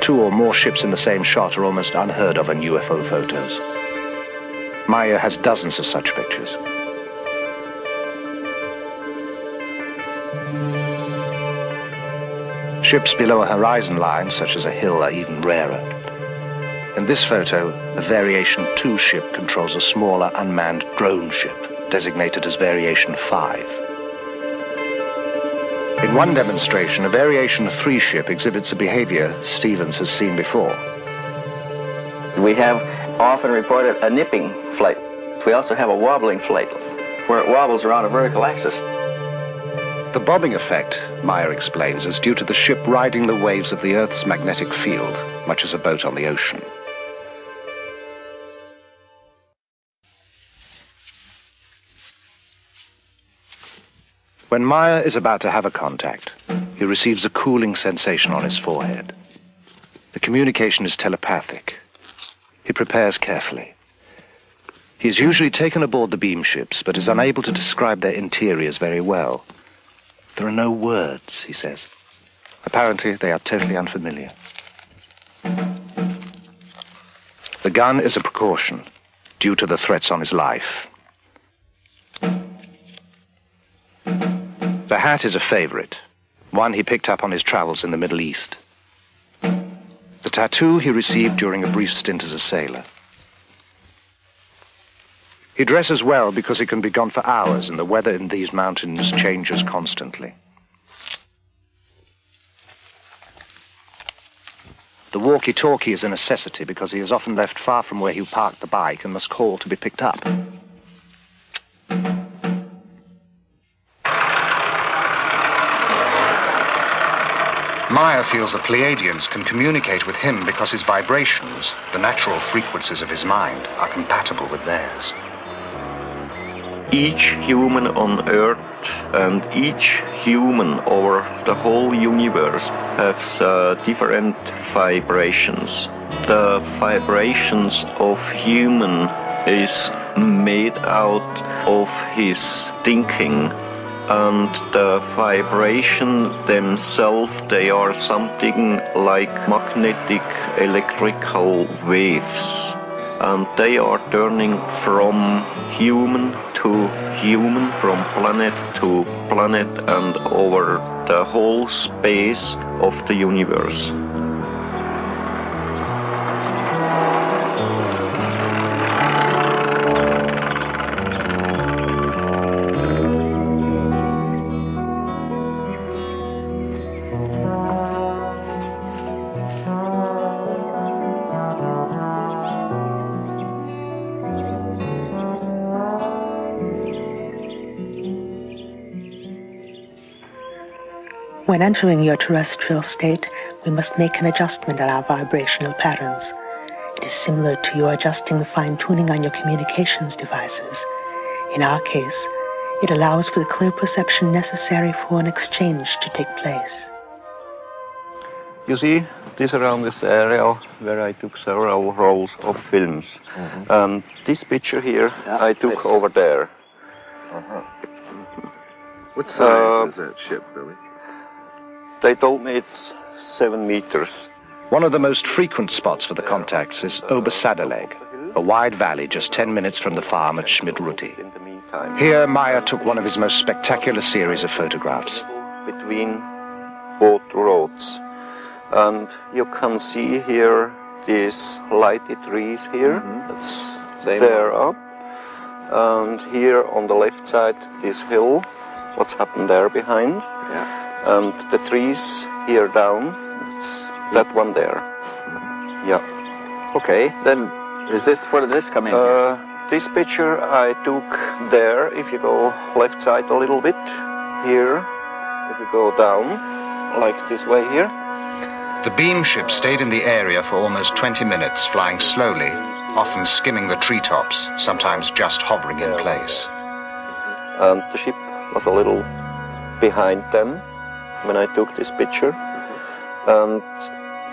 Speaker 1: Two or more ships in the same shot are almost unheard of in UFO photos. Meier has dozens of such pictures. Ships below a horizon line, such as a hill, are even rarer. In this photo, a Variation 2 ship controls a smaller unmanned drone ship, designated as Variation 5. In one demonstration, a Variation 3 ship exhibits a behavior Stevens has seen before.
Speaker 9: We have often reported a nipping flight. We also have a wobbling flight, where it wobbles around a vertical axis.
Speaker 1: The bobbing effect, Meier explains, is due to the ship riding the waves of the Earth's magnetic field, much as a boat on the ocean. When Meier is about to have a contact, he receives a cooling sensation on his forehead. The communication is telepathic. He prepares carefully. He is usually taken aboard the beam ships, but is unable to describe their interiors very well. There are no words, he says. Apparently, they are totally unfamiliar. The gun is a precaution, due to the threats on his life. The hat is a favorite, one he picked up on his travels in the Middle East. The tattoo he received during a brief stint as a sailor. He dresses well because he can be gone for hours and the weather in these mountains changes constantly. The walkie-talkie is a necessity because he is often left far from where he parked the bike and must call to be picked up. Meier feels the Pleiadians can communicate with him because his vibrations, the natural frequencies of his mind, are compatible with theirs.
Speaker 5: Each human on Earth and each human over the whole universe has different vibrations. The vibrations of human is made out of his thinking, and the vibration themselves, they are something like magnetic electrical waves. And they are turning from human to human, from planet to planet, and over the whole space of the universe.
Speaker 6: When entering your terrestrial state, we must make an adjustment in our vibrational patterns. It is similar to you adjusting the fine-tuning on your communications devices. In our case, it allows for the clear perception necessary for an exchange to take place.
Speaker 5: You see, this around this area where I took several rolls of films. And this picture here, I took over there.
Speaker 17: What size is that ship, Billy?
Speaker 5: They told me it's 7 meters.
Speaker 1: One of the most frequent spots for the contacts is Obersadeleg, a wide valley just 10 minutes from the farm at Schmidruti. Here, Meier took one of his most spectacular series of photographs.
Speaker 5: Between both roads. And you can see here these lighted trees here. That's there up. And here on the left side, this hill. What's happened there behind. And the trees here down, it's that one there. Yeah.
Speaker 9: Okay, then is this, where did this come in here?
Speaker 5: This picture I took there, if you go left side a little bit, here, if you go down, like this way here.
Speaker 1: The beam ship stayed in the area for almost 20 minutes, flying slowly, often skimming the treetops, sometimes just hovering in place.
Speaker 5: And the ship was a little behind them when I took this picture. And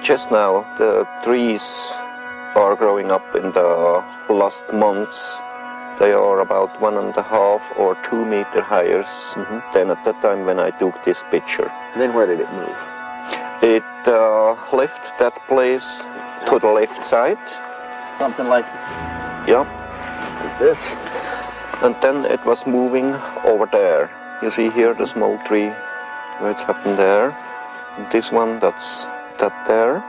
Speaker 5: just now the trees are growing up in the last months. They are about 1.5 or 2 meters higher than at that time when I took this picture.
Speaker 9: And then where did it move?
Speaker 5: It left that place to the left side.
Speaker 9: Something like
Speaker 5: this. And then it was moving over there. You see here the small tree where it's happened there. this one, that's that there.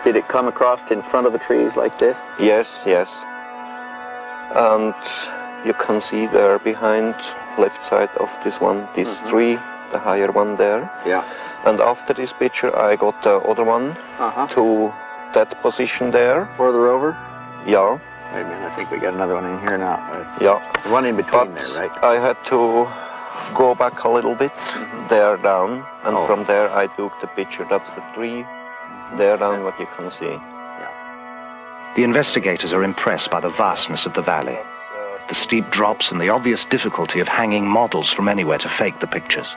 Speaker 9: Did it come across in front of the trees like this?
Speaker 5: Yes, yes. And you can see there behind, left side of this one, this tree, the higher one there.
Speaker 9: Yeah.
Speaker 5: And after this picture, I got the other one to that position there.
Speaker 9: Further over?
Speaker 5: Yeah.
Speaker 9: Wait a minute, I think we got another one in here now. It's
Speaker 5: yeah.
Speaker 9: One in between
Speaker 5: but
Speaker 9: there, right?
Speaker 5: I had to go back a little bit, there down, and from there I took the picture. That's the tree, there down, what you can see.
Speaker 1: The investigators are impressed by the vastness of the valley, the steep drops and the obvious difficulty of hanging models from anywhere to fake the pictures.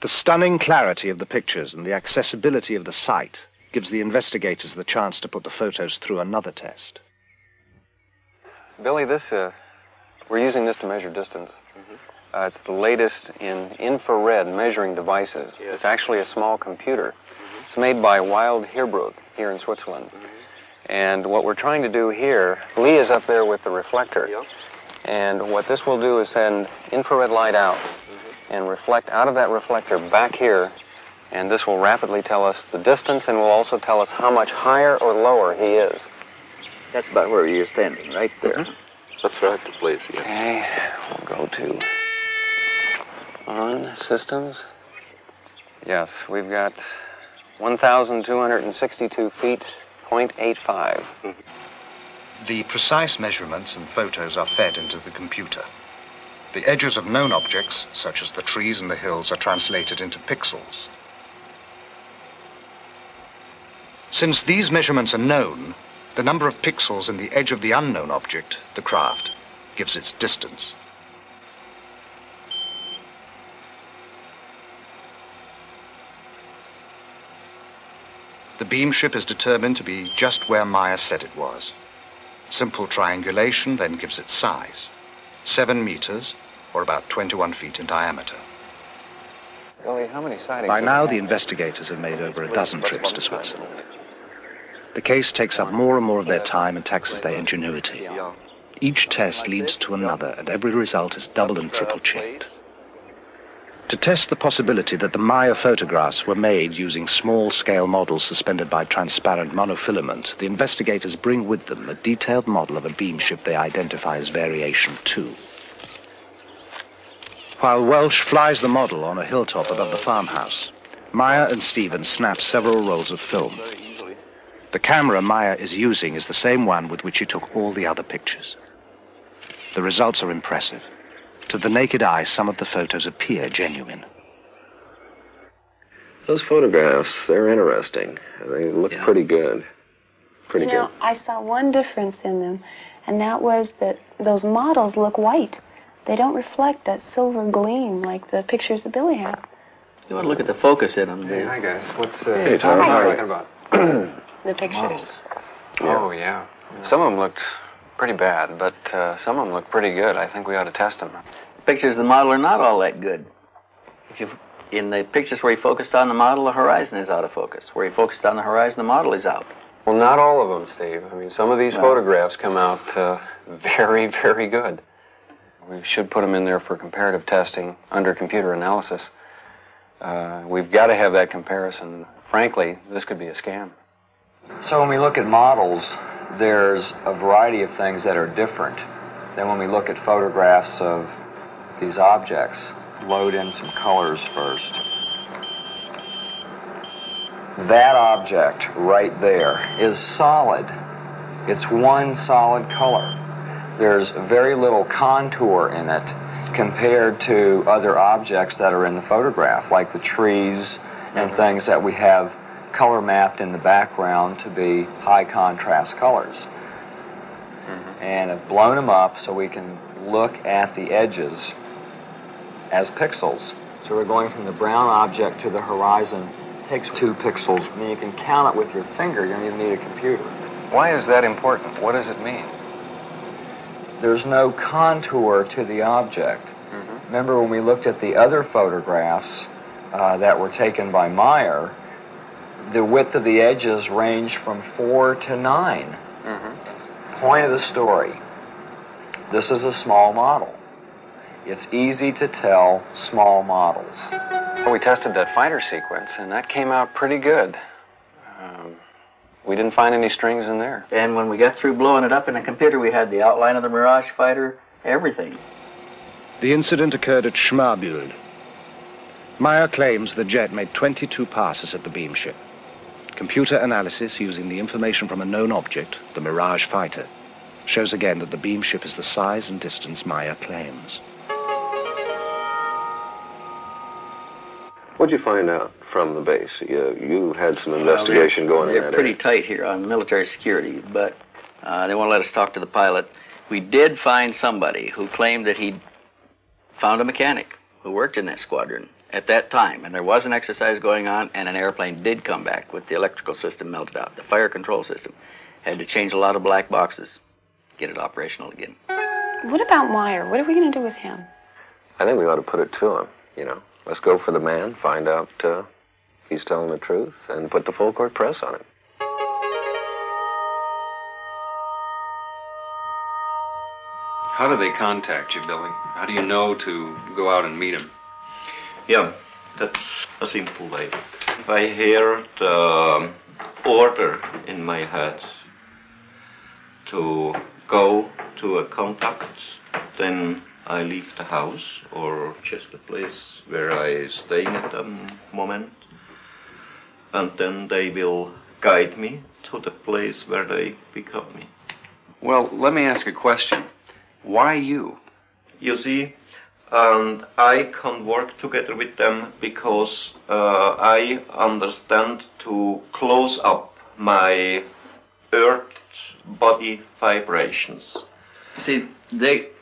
Speaker 1: The stunning clarity of the pictures and the accessibility of the site gives the investigators the chance to put the photos through another test.
Speaker 7: Billy, we're using this to measure distance. It's the latest in infrared measuring devices. Yes. It's actually a small computer. It's made by Wild Heerbrugg here in Switzerland. And what we're trying to do here, Lee is up there with the reflector. And what this will do is send infrared light out and reflect out of that reflector back here. And this will rapidly tell us the distance and will also tell us how much higher or lower he is.
Speaker 9: That's about where you're standing, right there.
Speaker 5: That's right, the place, yes.
Speaker 7: Okay, we'll go to on systems. Yes, we've got 1,262 feet, 0.85.
Speaker 1: The precise measurements and photos are fed into the computer. The edges of known objects, such as the trees and the hills, are translated into pixels. Since these measurements are known, the number of pixels in the edge of the unknown object, the craft, gives its distance. The beam ship is determined to be just where Meier said it was. Simple triangulation then gives its size, 7 meters, or about 21 feet in diameter.
Speaker 7: Billy, how many sightings?
Speaker 1: By now, the investigators have made over a dozen trips to Switzerland. The case takes up more and more of their time and taxes their ingenuity. Each test leads to another, and every result is double and triple checked. To test the possibility that the Meier photographs were made using small-scale models suspended by transparent monofilament, the investigators bring with them a detailed model of a beam ship they identify as Variation 2. While Welsh flies the model on a hilltop above the farmhouse, Meier and Stephen snap several rolls of film. The camera Meier is using is the same one with which he took all the other pictures. The results are impressive. To the naked eye, some of the photos appear genuine.
Speaker 17: Those photographs, they're interesting. They look pretty good. Pretty good.
Speaker 15: I saw one difference in them, and that was that those models look white. They don't reflect that silver gleam like the pictures that Billy had.
Speaker 9: You want to look at the focus in them, Dave?
Speaker 7: Hi, guys. What's
Speaker 17: Hey, Tom, how are you?
Speaker 7: talking about?
Speaker 15: The pictures.
Speaker 7: Oh, yeah. Some of them looked pretty bad, but some of them look pretty good. I think we ought to test them.
Speaker 9: Pictures of the model are not all that good. In the pictures where he focused on the model, the horizon is out of focus. Where he focused on the horizon, the model is out.
Speaker 7: Well, not all of them, Steve. I mean, some of these photographs come out very, very good. We should put them in there for comparative testing under computer analysis. We've got to have that comparison. Frankly, this could be a scam.
Speaker 21: So when we look at models, there's a variety of things that are different than when we look at photographs of these objects. Load in some colors first. That object right there is solid. It's one solid color. There's very little contour in it compared to other objects that are in the photograph, like the trees and things that we have color mapped in the background to be high contrast colors. And I've blown them up so we can look at the edges as pixels. So we're going from the brown object to the horizon. It takes 2 pixels. I mean, you can count it with your finger. You don't even need a computer.
Speaker 7: Why is that important? What does it mean?
Speaker 21: There's no contour to the object. Remember when we looked at the other photographs that were taken by Meier, the width of the edges ranged from 4 to 9. Point of the story. This is a small model. It's easy to tell small models.
Speaker 7: We tested that fighter sequence, and that came out pretty good. We didn't find any strings in there.
Speaker 9: And when we got through blowing it up in the computer, we had the outline of the Mirage fighter, everything.
Speaker 1: The incident occurred at Schmarbühl. Meier claims the jet made 22 passes at the beam ship. Computer analysis using the information from a known object, the Mirage fighter, shows again that the beam ship is the size and distance Meier claims.
Speaker 17: What'd you find out from the base? You had some investigation going in that
Speaker 9: They're pretty
Speaker 17: area.
Speaker 9: tight here on military security, but they won't let us talk to the pilot. We did find somebody who claimed that he found a mechanic who worked in that squadron at that time, and there was an exercise going on, and an airplane did come back with the electrical system melted out. The fire control system had to change a lot of black boxes, get it operational again.
Speaker 15: What about Meier? What are we going to do with him?
Speaker 17: I think we ought to put it to him, you know. Let's go for the man, find out if he's telling the truth, and put the full court press on him.
Speaker 7: How do they contact you, Billy? How do you know to go out and meet him?
Speaker 5: Yeah, that's a simple way. If I hear the order in my head to go to a contact, then I leave the house or just the place where I stay at the moment, and then they will guide me to the place where they pick up me.
Speaker 7: Well, let me ask a question. Why you?
Speaker 5: You see, and I can work together with them because I understand to close up my earth body vibrations.
Speaker 9: See,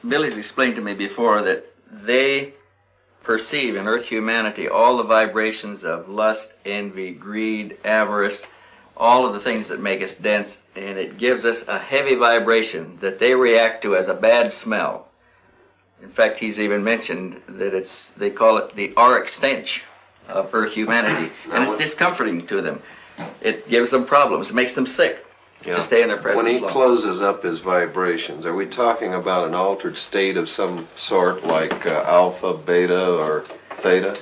Speaker 9: Billy's explained to me before that they perceive in Earth humanity all the vibrations of lust, envy, greed, avarice, all of the things that make us dense, and it gives us a heavy vibration that they react to as a bad smell. In fact, he's even mentioned that they call it the auric stench of Earth humanity, and it's discomforting to them. It gives them problems. It makes them sick. To stay in their presence
Speaker 17: When he
Speaker 9: long.
Speaker 17: closes up his vibrations, are we talking about an altered state of some sort, like alpha, beta, or theta,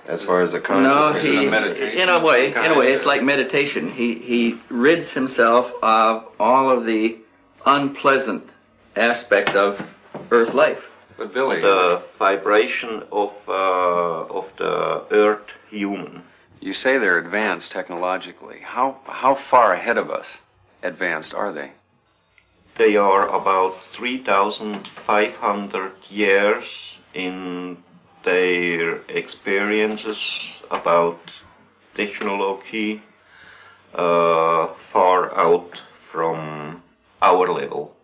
Speaker 17: as far as the consciousness is meditation?
Speaker 9: In a way, it's like meditation. He rids himself of all of the unpleasant aspects of Earth life.
Speaker 7: But Billy,
Speaker 5: the vibration of the Earth human.
Speaker 7: You say they're advanced technologically. How far ahead of us advanced are they?
Speaker 5: They are about 3,500 years in their experiences about technology, far out from our level.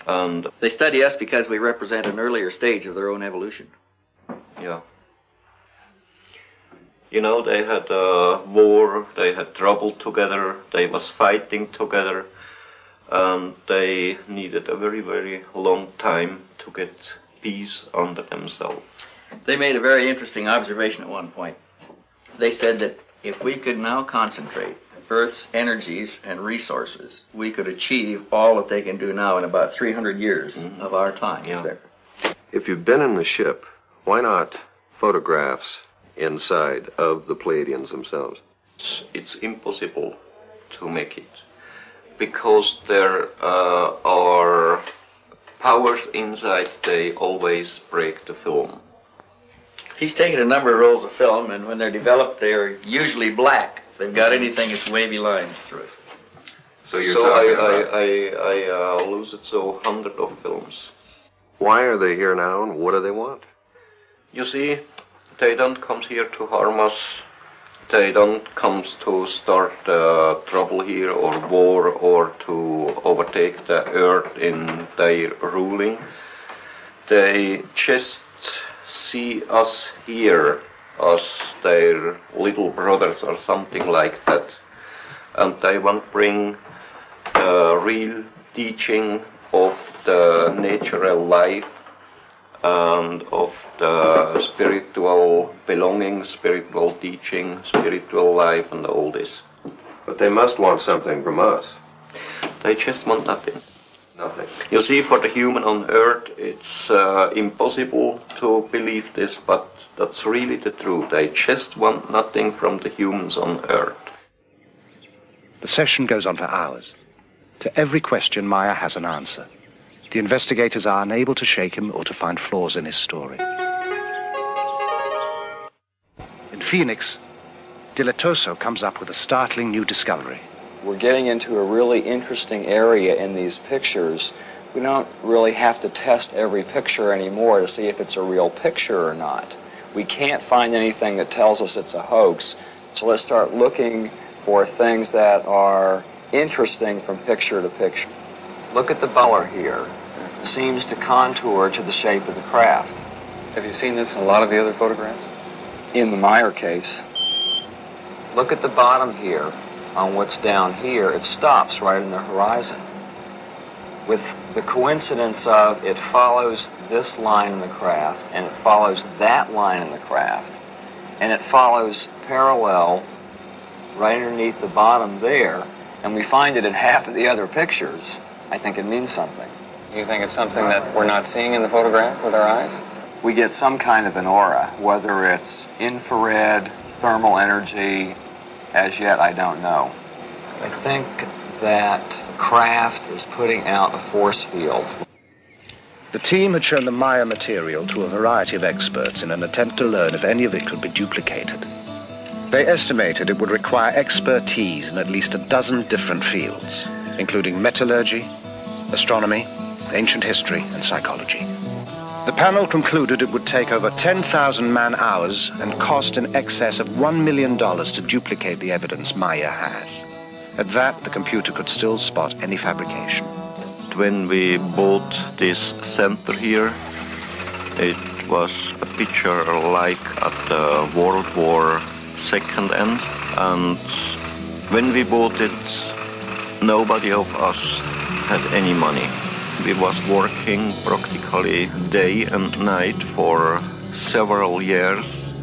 Speaker 5: And
Speaker 9: they study us because we represent an earlier stage of their own evolution.
Speaker 5: Yeah. You know, they had war, they had trouble together, they was fighting together, and they needed a very, very long time to get peace under themselves.
Speaker 9: They made a very interesting observation at one point. They said that if we could now concentrate Earth's energies and resources, we could achieve all that they can do now in about 300 years of our time.
Speaker 5: Yeah.
Speaker 17: If you've been in the ship, why not photographs inside of the Pleiadians themselves?
Speaker 5: It's impossible to make it because there are powers inside. They always break the film.
Speaker 9: He's taken a number of rolls of film, and when they're developed, they're usually black. If they've got anything, it's wavy lines through it.
Speaker 5: So I lose it so 100 of films.
Speaker 17: Why are they here now, and what do they want?
Speaker 5: You see, they don't come here to harm us. They don't come to start trouble here or war or to overtake the earth in their ruling. They just see us here as their little brothers or something like that. And they want to bring the real teaching of the natural life and of the spiritual belonging, spiritual teaching, spiritual life, and all this.
Speaker 17: But they must want something from us.
Speaker 5: They just want nothing. Nothing. You see, for the human on Earth, it's impossible to believe this, but that's really the truth. They just want nothing from the humans on Earth.
Speaker 1: The session goes on for hours. To every question, Meier has an answer. The investigators are unable to shake him or to find flaws in his story. In Phoenix, Dilatoso comes up with a startling new discovery.
Speaker 21: We're getting into a really interesting area in these pictures. We don't really have to test every picture anymore to see if it's a real picture or not. We can't find anything that tells us it's a hoax, so let's start looking for things that are interesting from picture to picture. Look at the color here. It seems to contour to the shape of the craft.
Speaker 7: Have you seen this in a lot of the other photographs?
Speaker 21: In the Meier case. Look at the bottom here. On what's down here, it stops right in the horizon. With the coincidence of it follows this line in the craft, and it follows that line in the craft, and it follows parallel right underneath the bottom there, and we find it in half of the other pictures, I think it means something.
Speaker 7: You think it's something that we're not seeing in the photograph with our eyes?
Speaker 21: We get some kind of an aura, whether it's infrared, thermal energy. As yet, I don't know. I think that craft is putting out a force field.
Speaker 1: The team had shown the Meier material to a variety of experts in an attempt to learn if any of it could be duplicated. They estimated it would require expertise in at least a dozen different fields, including metallurgy, astronomy, ancient history, and psychology. The panel concluded it would take over 10,000 man-hours and cost in excess of $1 million to duplicate the evidence Meier has. At that, the computer could still spot any fabrication.
Speaker 5: When we bought this center here, it was a picture like at the World War II end, and when we bought it, nobody of us had any money. We was working practically day and night for several years,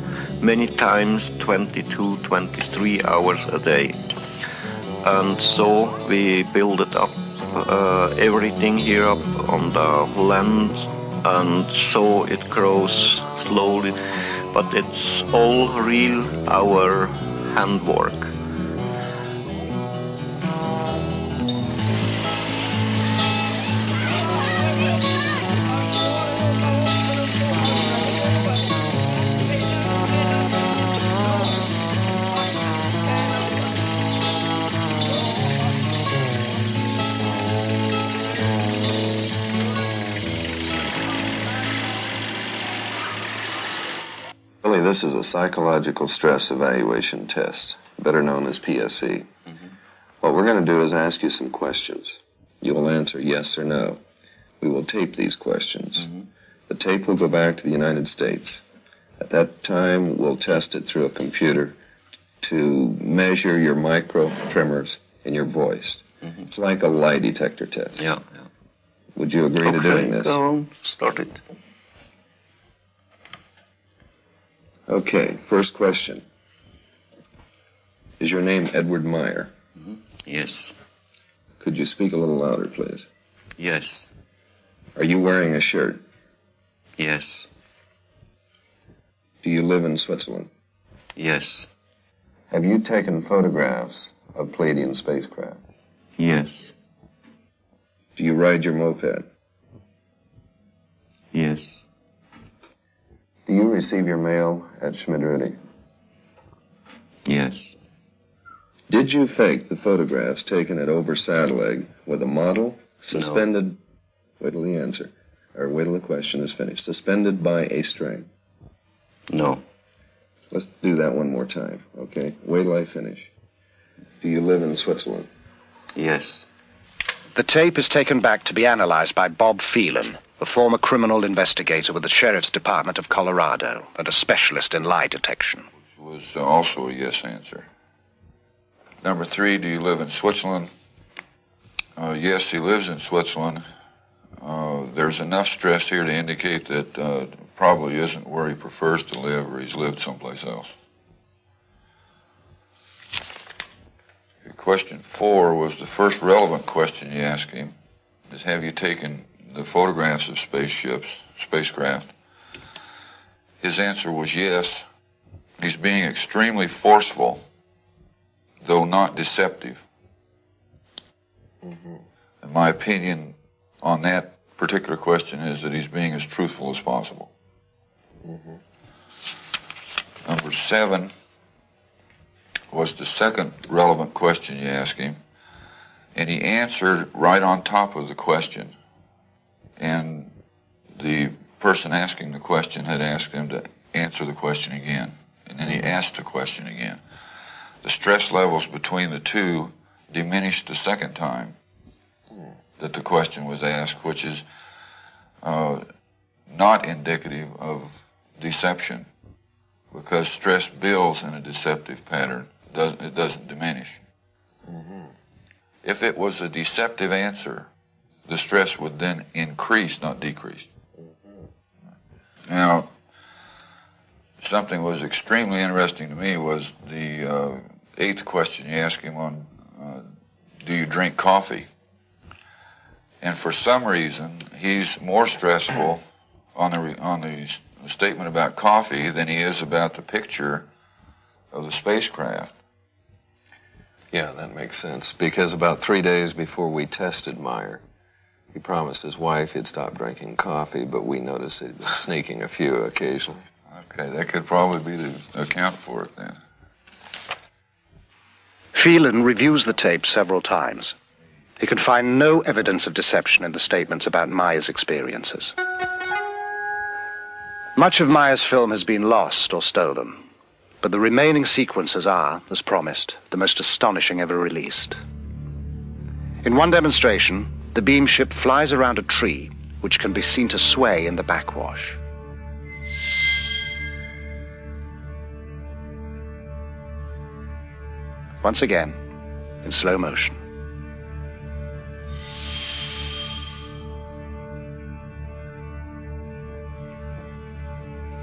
Speaker 5: many times 22, 23 hours a day. And so we built up everything here up on the land, and so it grows slowly, but it's all real, our handwork.
Speaker 17: This is a psychological stress evaluation test, better known as PSE. What we're going to do is ask you some questions. You will answer yes or no. We will tape these questions. The tape will go back to the United States. At that time, we'll test it through a computer to measure your micro tremors in your voice. It's like a lie detector test.
Speaker 5: Yeah.
Speaker 17: Would you agree to doing this?
Speaker 5: Go on, start it.
Speaker 17: Okay, first question. Is your name Edward Meier?
Speaker 5: Yes.
Speaker 17: Could you speak a little louder, please?
Speaker 5: Yes.
Speaker 17: Are you wearing a shirt?
Speaker 5: Yes.
Speaker 17: Do you live in Switzerland?
Speaker 5: Yes.
Speaker 17: Have you taken photographs of Palladian spacecraft?
Speaker 5: Yes.
Speaker 17: Do you ride your moped?
Speaker 5: Yes.
Speaker 17: Do you receive your mail at Schmidt-Rudy?
Speaker 5: Yes.
Speaker 17: Did you fake the photographs taken at Ober-Sadeleg with a model suspended... No. Wait till the answer, or wait till the question is finished. Suspended by a string?
Speaker 5: No.
Speaker 17: Let's do that one more time, okay? Wait till I finish. Do you live in Switzerland?
Speaker 5: Yes.
Speaker 1: The tape is taken back to be analyzed by Bob Phelan, a former criminal investigator with the Sheriff's Department of Colorado and a specialist in lie detection.
Speaker 10: Was also a yes answer. Number 3, do you live in Switzerland? Yes, he lives in Switzerland. There's enough stress here to indicate that probably isn't where he prefers to live, or he's lived someplace else. Question 4 was the first relevant question you asked him. is, have you taken the photographs of spacecraft? His answer was yes. He's being extremely forceful, though not deceptive. And my opinion on that particular question is that he's being as truthful as possible. Number 7 was the second relevant question you asked him, and he answered right on top of the question. And the person asking the question had asked him to answer the question again, and then he asked the question again. The stress levels between the two diminished the second time that the question was asked, which is not indicative of deception, because stress builds in a deceptive pattern. It doesn't diminish. If it was a deceptive answer, the stress would then increase, not decrease. Now, something was extremely interesting to me was the 8th question you asked him on, do you drink coffee? And for some reason, he's more stressful on the statement about coffee than he is about the picture of the spacecraft.
Speaker 17: Yeah, that makes sense, because about 3 days before we tested Meier, he promised his wife he'd stop drinking coffee, but we noticed he'd been sneaking a few occasionally.
Speaker 10: Okay, that could probably be to account for it then.
Speaker 1: Phelan reviews the tape several times. He can find no evidence of deception in the statements about Meier's experiences. Much of Meier's film has been lost or stolen, but the remaining sequences are, as promised, the most astonishing ever released. In one demonstration, the beam ship flies around a tree, which can be seen to sway in the backwash. Once again, in slow motion.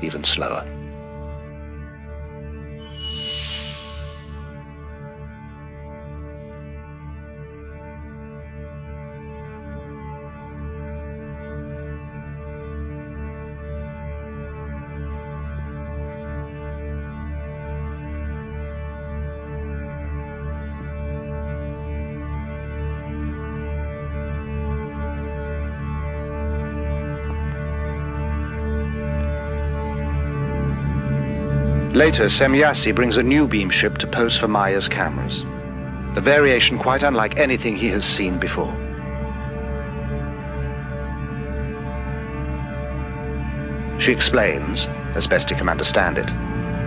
Speaker 1: Even slower. Later, Semyasi brings a new beam ship to pose for Meier's cameras. A variation quite unlike anything he has seen before. She explains, as best he can understand it,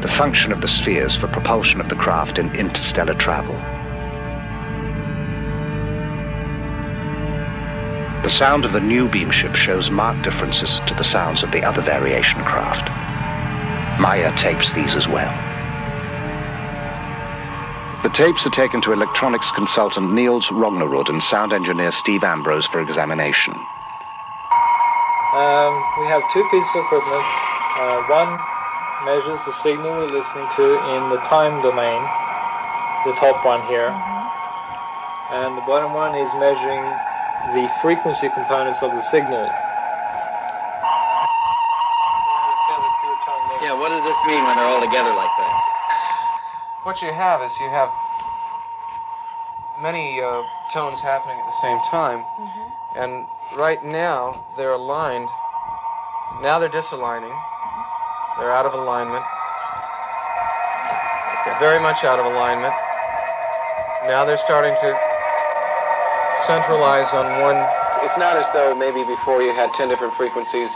Speaker 1: the function of the spheres for propulsion of the craft in interstellar travel. The sound of the new beam ship shows marked differences to the sounds of the other variation craft. Meier tapes these as well. The tapes are taken to electronics consultant Niels Rognerud and sound engineer Steve Ambrose for examination.
Speaker 12: We have two pieces of equipment. One measures the signal we're listening to in the time domain, the top one here. And the bottom one is measuring the frequency components of the signal.
Speaker 9: Yeah, what does this mean when they're all together like that?
Speaker 19: What you have is you have many tones happening at the same time, and right now they're aligned. Now they're disaligning. They're out of alignment. They're very much out of alignment. Now they're starting to centralize on one. It's not as though maybe before you had 10 different frequencies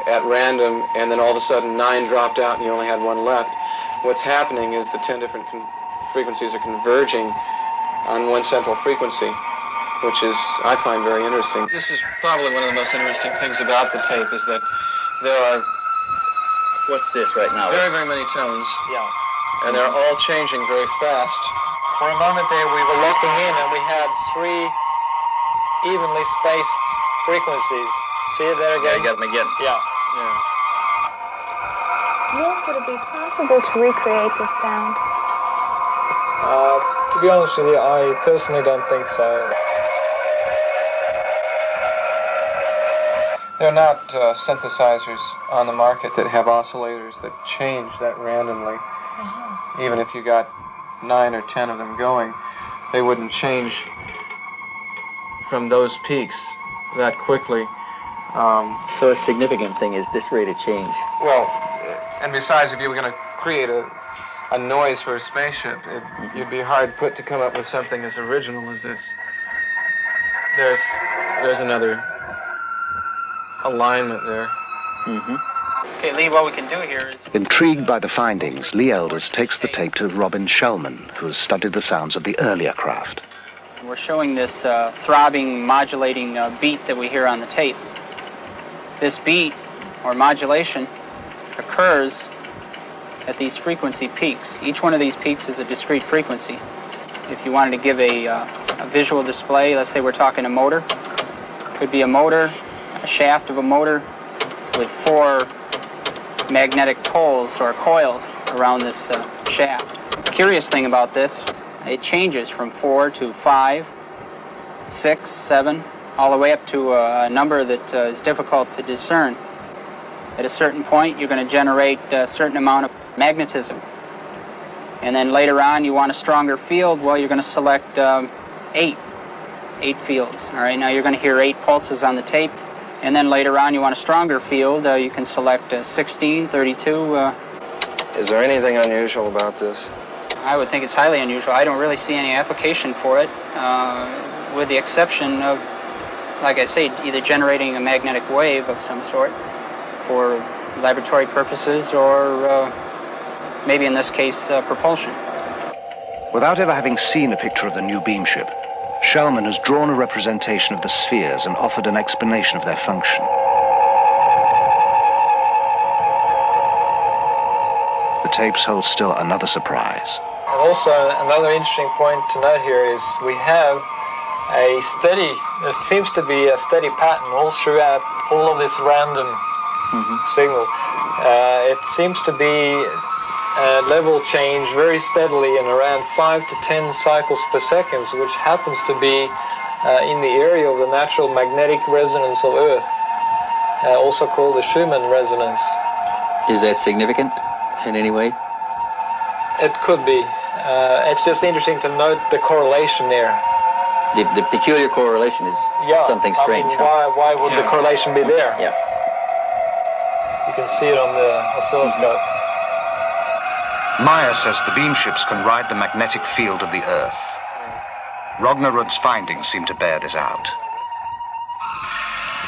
Speaker 19: at random, and then all of a sudden 9 dropped out and you only had 1 left. What's happening is the 10 different frequencies are converging on one central frequency, which is, I find, very interesting. This is probably one of the most interesting things about the tape, is that there are...
Speaker 9: What's this right now?
Speaker 19: Very, very many tones.
Speaker 9: Yeah.
Speaker 19: And they're all changing very fast.
Speaker 12: For a moment there, we were looking in and we had 3 evenly spaced frequencies. See it there again?
Speaker 9: Yeah, you got them again.
Speaker 12: Yeah.
Speaker 15: Niels, would it be possible to recreate this sound?
Speaker 12: To be honest with you, I personally don't think so.
Speaker 8: There are not synthesizers on the market that have oscillators that change that randomly. Even if you got 9 or 10 of them going, they wouldn't change from those peaks that quickly.
Speaker 3: So a significant thing is this rate of change.
Speaker 8: Well, and besides, if you were going to create a noise for a spaceship, you'd be hard put to come up with something as original as this. There's another alignment there.
Speaker 22: Okay, Lee, what we can do here is...
Speaker 1: Intrigued by the findings, Lee Elders takes the tape to Robin Shellman, who has studied the sounds of the earlier craft.
Speaker 22: We're showing this throbbing, modulating beat that we hear on the tape. This beat, or modulation, occurs at these frequency peaks. Each one of these peaks is a discrete frequency. If you wanted to give a visual display, let's say we're talking a motor. Could be a motor, a shaft of a motor with 4 magnetic poles or coils around this shaft. The curious thing about this, it changes from 4 to 5, 6, 7, all the way up to a number that is difficult to discern. At a certain point, you're going to generate a certain amount of magnetism. And then later on, you want a stronger field. Well, you're going to select 8 fields. All right, now you're going to hear 8 pulses on the tape. And then later on, you want a stronger field. You can select 16, 32.
Speaker 17: Is there anything unusual about this?
Speaker 22: I would think it's highly unusual. I don't really see any application for it, with the exception of, like I say, either generating a magnetic wave of some sort for laboratory purposes or maybe in this case, propulsion.
Speaker 1: Without ever having seen a picture of the new beam ship, Shellman has drawn a representation of the spheres and offered an explanation of their function. The tapes hold still another surprise.
Speaker 8: Also, another interesting point to note here is we have a steady, there seems to be a steady pattern all throughout all of this random signal. It seems to be level change very steadily in around 5 to 10 cycles per second, which happens to be in the area of the natural magnetic resonance of Earth, also called the Schumann resonance.
Speaker 3: Is that significant in any way?
Speaker 8: It could be. It's just interesting to note the correlation there.
Speaker 3: The peculiar correlation is something strange.
Speaker 8: I mean, why would the correlation be there?
Speaker 3: Yeah.
Speaker 8: You can see it on the oscilloscope.
Speaker 1: Meier says the beam ships can ride the magnetic field of the Earth. Rognerud's findings seem to bear this out.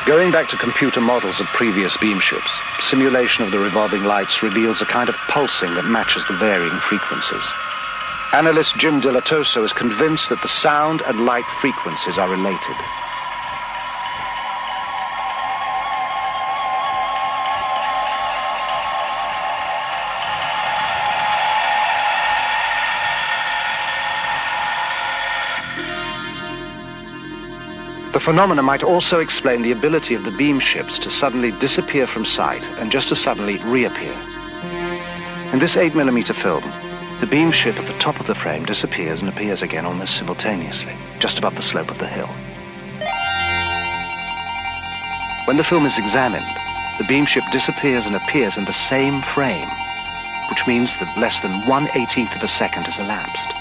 Speaker 1: Going back to computer models of previous beam ships, simulation of the revolving lights reveals a kind of pulsing that matches the varying frequencies. Analyst Jim Dilatoso is convinced that the sound and light frequencies are related. The phenomena might also explain the ability of the beam ships to suddenly disappear from sight and just as suddenly reappear. In this 8mm film, the beam ship at the top of the frame disappears and appears again almost simultaneously, just above the slope of the hill. When the film is examined, the beam ship disappears and appears in the same frame, which means that less than 1/18 of a second has elapsed.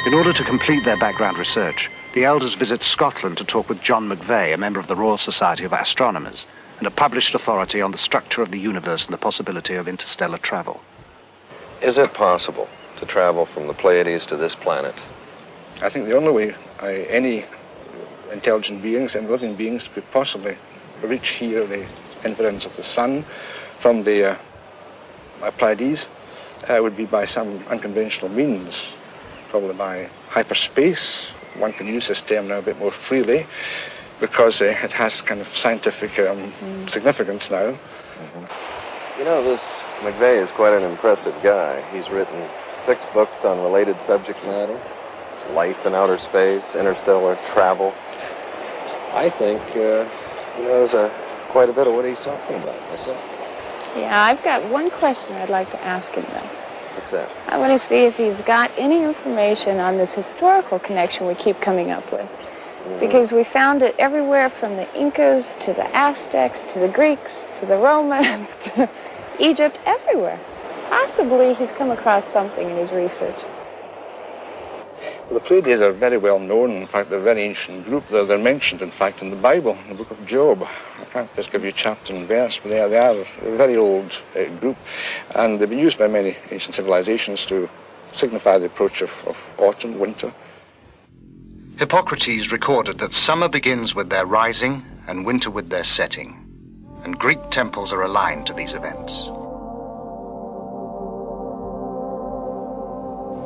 Speaker 1: In order to complete their background research, the elders visit Scotland to talk with John McVeigh, a member of the Royal Society of Astronomers, and a published authority on the structure of the universe and the possibility of interstellar travel.
Speaker 17: Is it possible to travel from the Pleiades to this planet?
Speaker 23: I think the only way any intelligent beings and living beings could possibly reach here the influence of the sun from the Pleiades would be by some unconventional means. Probably by hyperspace. One can use this term now a bit more freely because it has kind of scientific significance now.
Speaker 17: You know, this McVeigh is quite an impressive guy. He's written 6 books on related subject matter: life in outer space, interstellar travel. I think he knows quite a bit of what he's talking about myself.
Speaker 20: Yeah, I've got one question I'd like to ask him, though.
Speaker 17: What's that?
Speaker 20: I want to see if he's got any information on this historical connection we keep coming up with. Because we found it everywhere from the Incas to the Aztecs to the Greeks to the Romans to Egypt, everywhere. Possibly he's come across something in his research.
Speaker 23: Well, the Pleiades are very well known. In fact, they're a very ancient group. They're mentioned, in fact, in the Bible, in the book of Job. I can't just give you chapter and verse, but they are a very old group. And they've been used by many ancient civilizations to signify the approach of autumn, winter.
Speaker 1: Hippocrates recorded that summer begins with their rising and winter with their setting, and Greek temples are aligned to these events.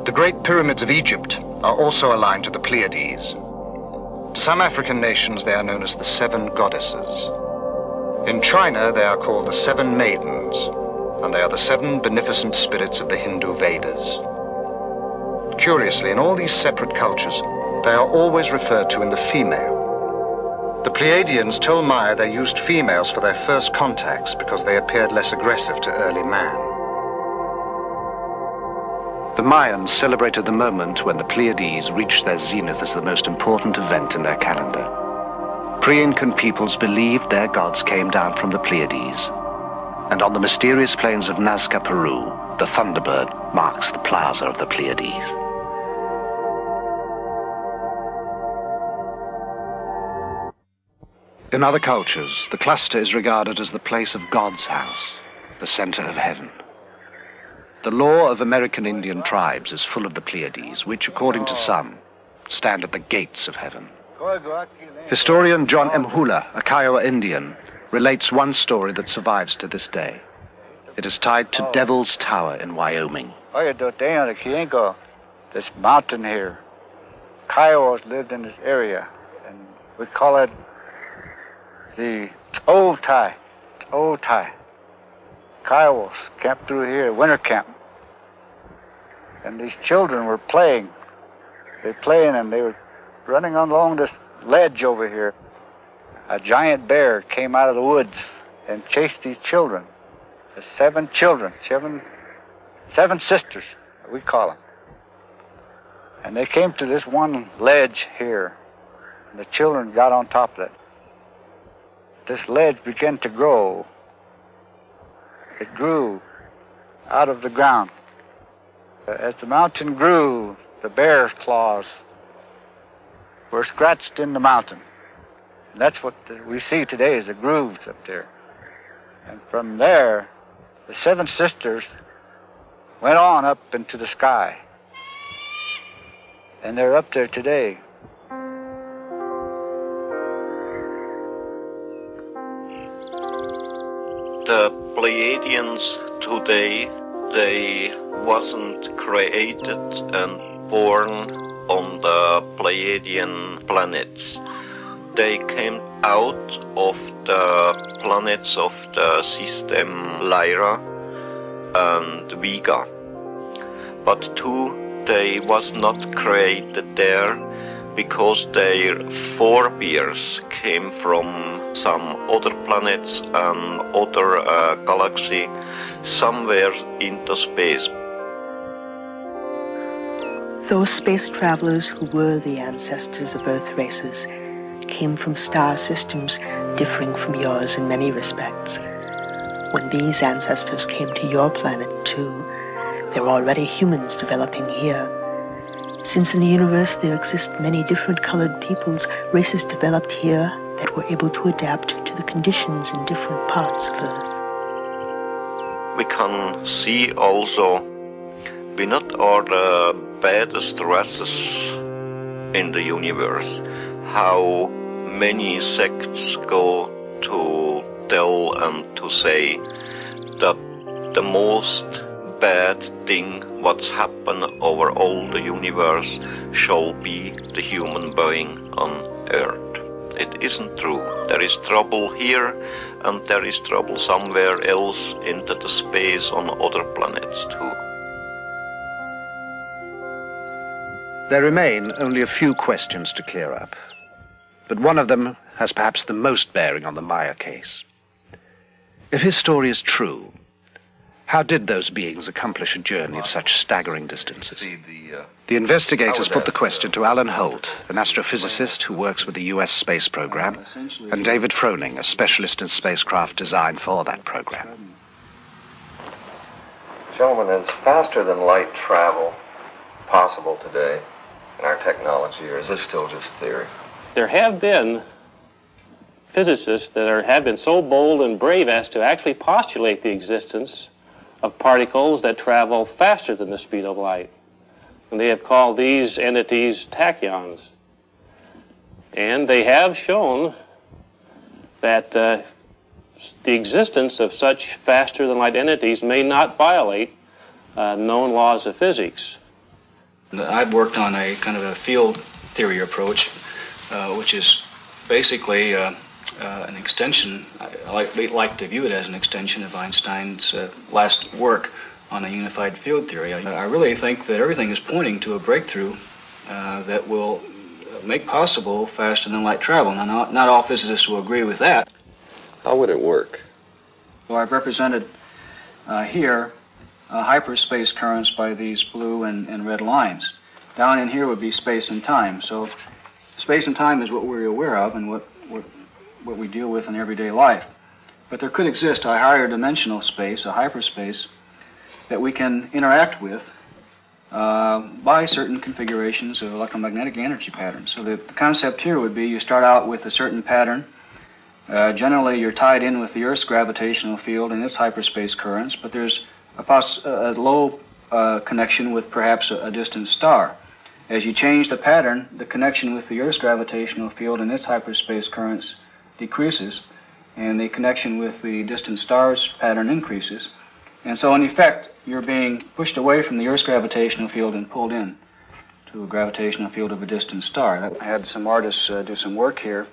Speaker 1: The Great Pyramids of Egypt are also aligned to the Pleiades. To some African nations, they are known as the 7 goddesses. In China, they are called the 7 maidens, and they are the 7 beneficent spirits of the Hindu Vedas. Curiously, in all these separate cultures, they are always referred to in the female. The Pleiadians told Meier they used females for their first contacts because they appeared less aggressive to early man. The Mayans celebrated the moment when the Pleiades reached their zenith as the most important event in their calendar. Pre-Incan peoples believed their gods came down from the Pleiades, and on the mysterious plains of Nazca, Peru, the Thunderbird marks the plaza of the Pleiades. In other cultures, the cluster is regarded as the place of God's house, the center of heaven. The law of American Indian tribes is full of the Pleiades, which, according to some, stand at the gates of heaven. Historian John M. Hula, a Kiowa Indian, relates one story that survives to this day. It is tied to Devil's Tower in Wyoming.
Speaker 13: This mountain here, Kiowas lived in this area, and we call it the Old Tie. Kiowas camped through here, winter camp. And these children were playing. And they were running along this ledge over here. A giant bear came out of the woods and chased these children. The 7 children, seven sisters, we call them. And they came to this one ledge here. And the children got on top of it. This ledge began to grow. It grew out of the ground. As the mountain grew, the bear's claws were scratched in the mountain. And that's what we see today is the grooves up there. And from there, the 7 sisters went on up into the sky. And they're up there today.
Speaker 5: The Pleiadians today, they wasn't created and born on the Pleiadian planets. They came out of the planets of the system Lyra and Vega. But they was not created there because their forebears came from some other planets and other galaxy somewhere into space.
Speaker 6: Those space travelers who were the ancestors of Earth races came from star systems differing from yours in many respects. When these ancestors came to your planet too, there were already humans developing here. Since in the universe there exist many different colored peoples, races developed here that were able to adapt to the conditions in different parts of Earth.
Speaker 5: We can see also we not are the baddest races in the universe. How many sects go to tell and to say that the most bad thing what's happened over all the universe shall be the human being on Earth. It isn't true. There is trouble here, and there is trouble somewhere else into the space on other planets too.
Speaker 1: There remain only a few questions to clear up, but one of them has perhaps the most bearing on the Meier case. If his story is true, how did those beings accomplish a journey of such staggering distances? The investigators put the question to Alan Holt, an astrophysicist who works with the US space program, and David Froning, a specialist in spacecraft design for that program.
Speaker 17: Gentlemen, is faster than light travel possible today in our technology, or is this still just theory?
Speaker 19: There have been physicists that have been so bold and brave as to actually postulate the existence of particles that travel faster than the speed of light. And they have called these entities tachyons. And they have shown that the existence of such faster than light entities may not violate known laws of physics.
Speaker 14: I've worked on a kind of a field theory approach, which is basically an extension. I like to view it as an extension of Einstein's last work on a unified field theory. I really think that everything is pointing to a breakthrough that will make possible faster than light travel. Now, not all physicists will agree with that.
Speaker 17: How would it work?
Speaker 14: So I've represented here hyperspace currents by these blue and red lines. Down in here would be space and time. So space and time is what we're aware of and what we deal with in everyday life. But there could exist a higher dimensional space, a hyperspace, that we can interact with by certain configurations of electromagnetic energy patterns. So the concept here would be you start out with a certain pattern. Generally, you're tied in with the Earth's gravitational field and its hyperspace currents, but there's a low connection with perhaps a distant star. As you change the pattern, the connection with the Earth's gravitational field and its hyperspace currents decreases, and the connection with the distant star's pattern increases. And so, in effect, you're being pushed away from the Earth's gravitational field and pulled in to a gravitational field of a distant star. I had some artists do some work here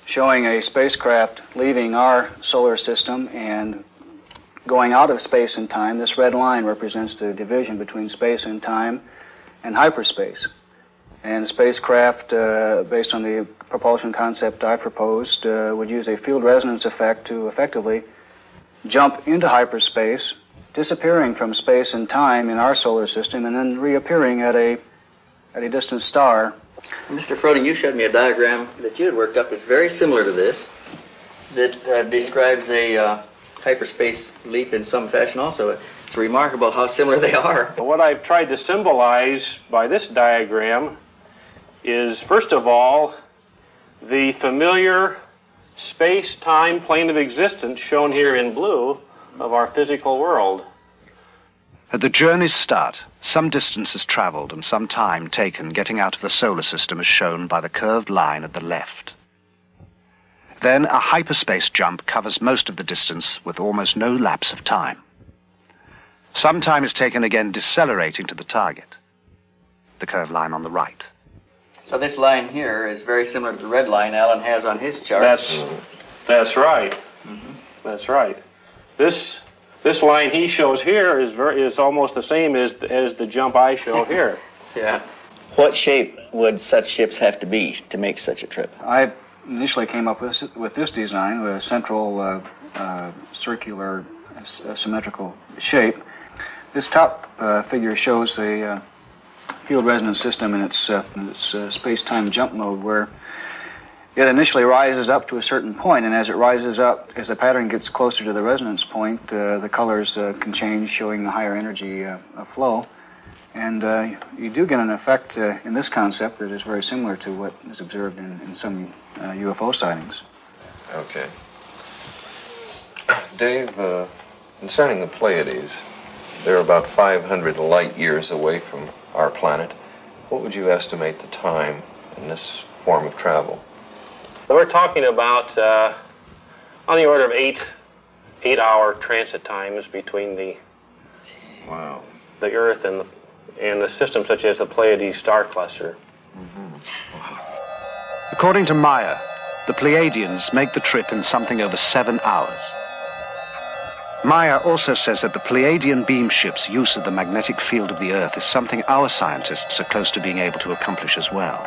Speaker 14: showing a spacecraft leaving our solar system and going out of space and time. This red line represents the division between space and time and hyperspace. And the spacecraft, based on the propulsion concept I proposed, would use a field resonance effect to effectively jump into hyperspace, disappearing from space and time in our solar system, and then reappearing at a distant star.
Speaker 9: Mr. Froning, you showed me a diagram that you had worked up that's very similar to this, that describes a hyperspace leap in some fashion also. It's remarkable how similar they are.
Speaker 19: What I've tried to symbolize by this diagram is, first of all, the familiar space-time plane of existence shown here in blue of our physical world.
Speaker 1: At the journey's start, some distance is traveled and some time taken getting out of the solar system is shown by the curved line at the left. Then a hyperspace jump covers most of the distance with almost no lapse of time. Some time is taken again decelerating to the target, the curved line on the right.
Speaker 9: So this line here is very similar to the red line Alan has on his chart.
Speaker 19: That's right. Mm-hmm. That's right. This line he shows here is almost the same as the jump I show here.
Speaker 9: Yeah. What shape would such ships have to be to make such a trip?
Speaker 14: I initially came up with this design, with a central circular symmetrical shape. This top figure shows the field resonance system in its space-time jump mode, where it initially rises up to a certain point, and as it rises up, as the pattern gets closer to the resonance point, the colors can change, showing a higher energy flow. And you do get an effect in this concept that is very similar to what is observed in some UFO sightings.
Speaker 17: Okay. Dave, concerning the Pleiades, they're about 500 light years away from our planet. What would you estimate the time in this form of travel?
Speaker 19: We're talking about on the order of eight-hour transit times between the Earth and the system, such as the Pleiades star cluster.
Speaker 1: Mm-hmm. Wow. According to Meier, the Pleiadians make the trip in something over 7 hours. Meier also says that the Pleiadian beam ship's use of the magnetic field of the Earth is something our scientists are close to being able to accomplish as well.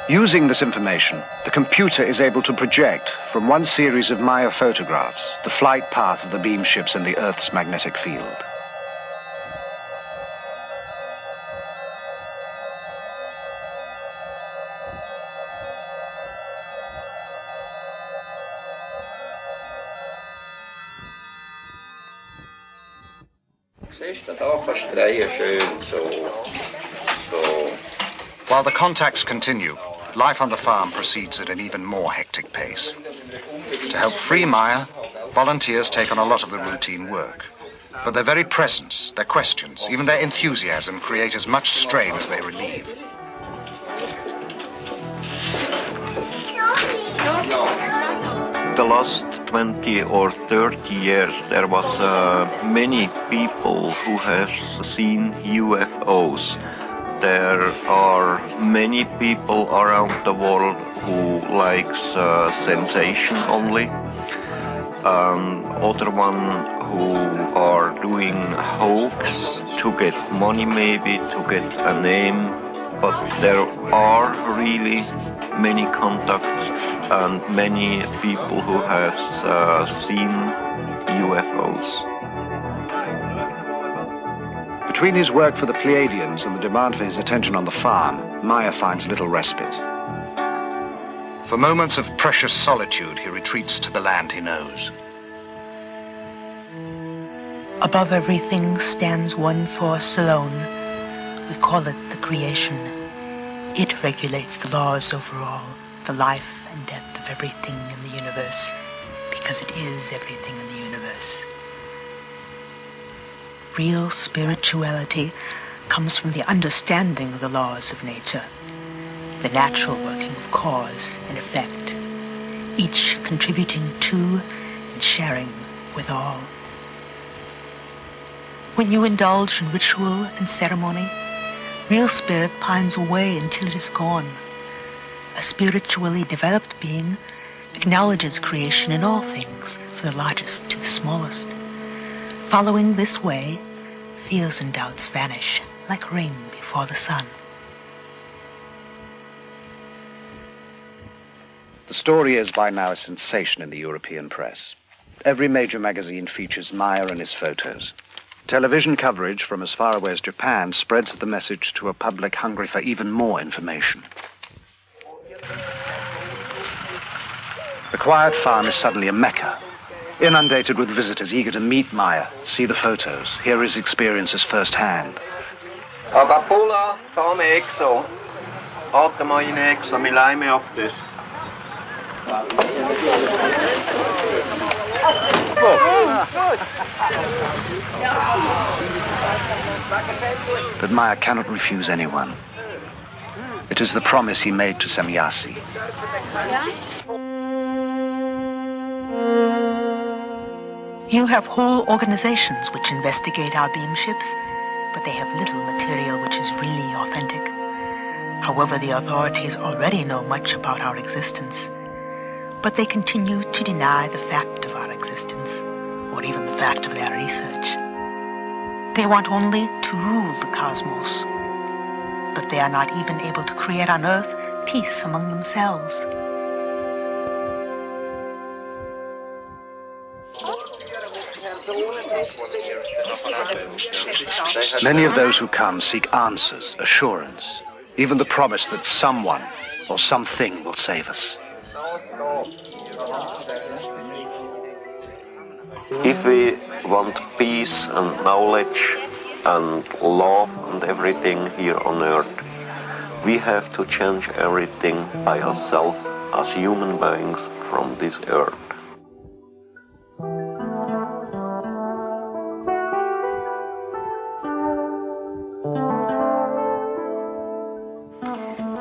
Speaker 1: Using this information, the computer is able to project from one series of Meier photographs the flight path of the beam ships in the Earth's magnetic field. While the contacts continue, life on the farm proceeds at an even more hectic pace. To help free Meier, volunteers take on a lot of the routine work. But their very presence, their questions, even their enthusiasm create as much strain as they relieve.
Speaker 5: The last 20 or 30 years there was many people who have seen UFOs. There are many people around the world who likes sensation only. Other one who are doing hoax to get money, maybe to get a name. But there are really many contacts and many people who have seen UFOs.
Speaker 1: Between his work for the Pleiadians and the demand for his attention on the farm, Meier finds little respite. For moments of precious solitude, he retreats to the land he knows.
Speaker 6: Above everything stands one force alone. We call it the creation. It regulates the laws over all, the life and death of everything in the universe, because it is everything in the universe. Real spirituality comes from the understanding of the laws of nature, the natural working of cause and effect, each contributing to and sharing with all. When you indulge in ritual and ceremony, real spirit pines away until it is gone. A spiritually developed being acknowledges creation in all things, from the largest to the smallest. Following this way, fears and doubts vanish like rain before the sun.
Speaker 1: The story is by now a sensation in the European press. Every major magazine features Meier and his photos. Television coverage from as far away as Japan spreads the message to a public hungry for even more information. The quiet farm is suddenly a mecca, inundated with visitors eager to meet Meier, see the photos, hear his experiences firsthand.
Speaker 5: Papula, ta mig exo. Åter mig in exo, mi lär mig upp this.
Speaker 1: But Meier cannot refuse anyone. It is the promise he made to Semjase.
Speaker 6: You have whole organizations which investigate our beam ships, but they have little material which is really authentic. However, the authorities already know much about our existence, but they continue to deny the fact of our existence, or even the fact of their research. They want only to rule the cosmos, but they are not even able to create on Earth peace among themselves.
Speaker 1: Many of those who come seek answers, assurance, even the promise that someone or something will save us.
Speaker 5: If we want peace and knowledge and love and everything here on Earth, we have to change everything by ourselves as human beings from this Earth.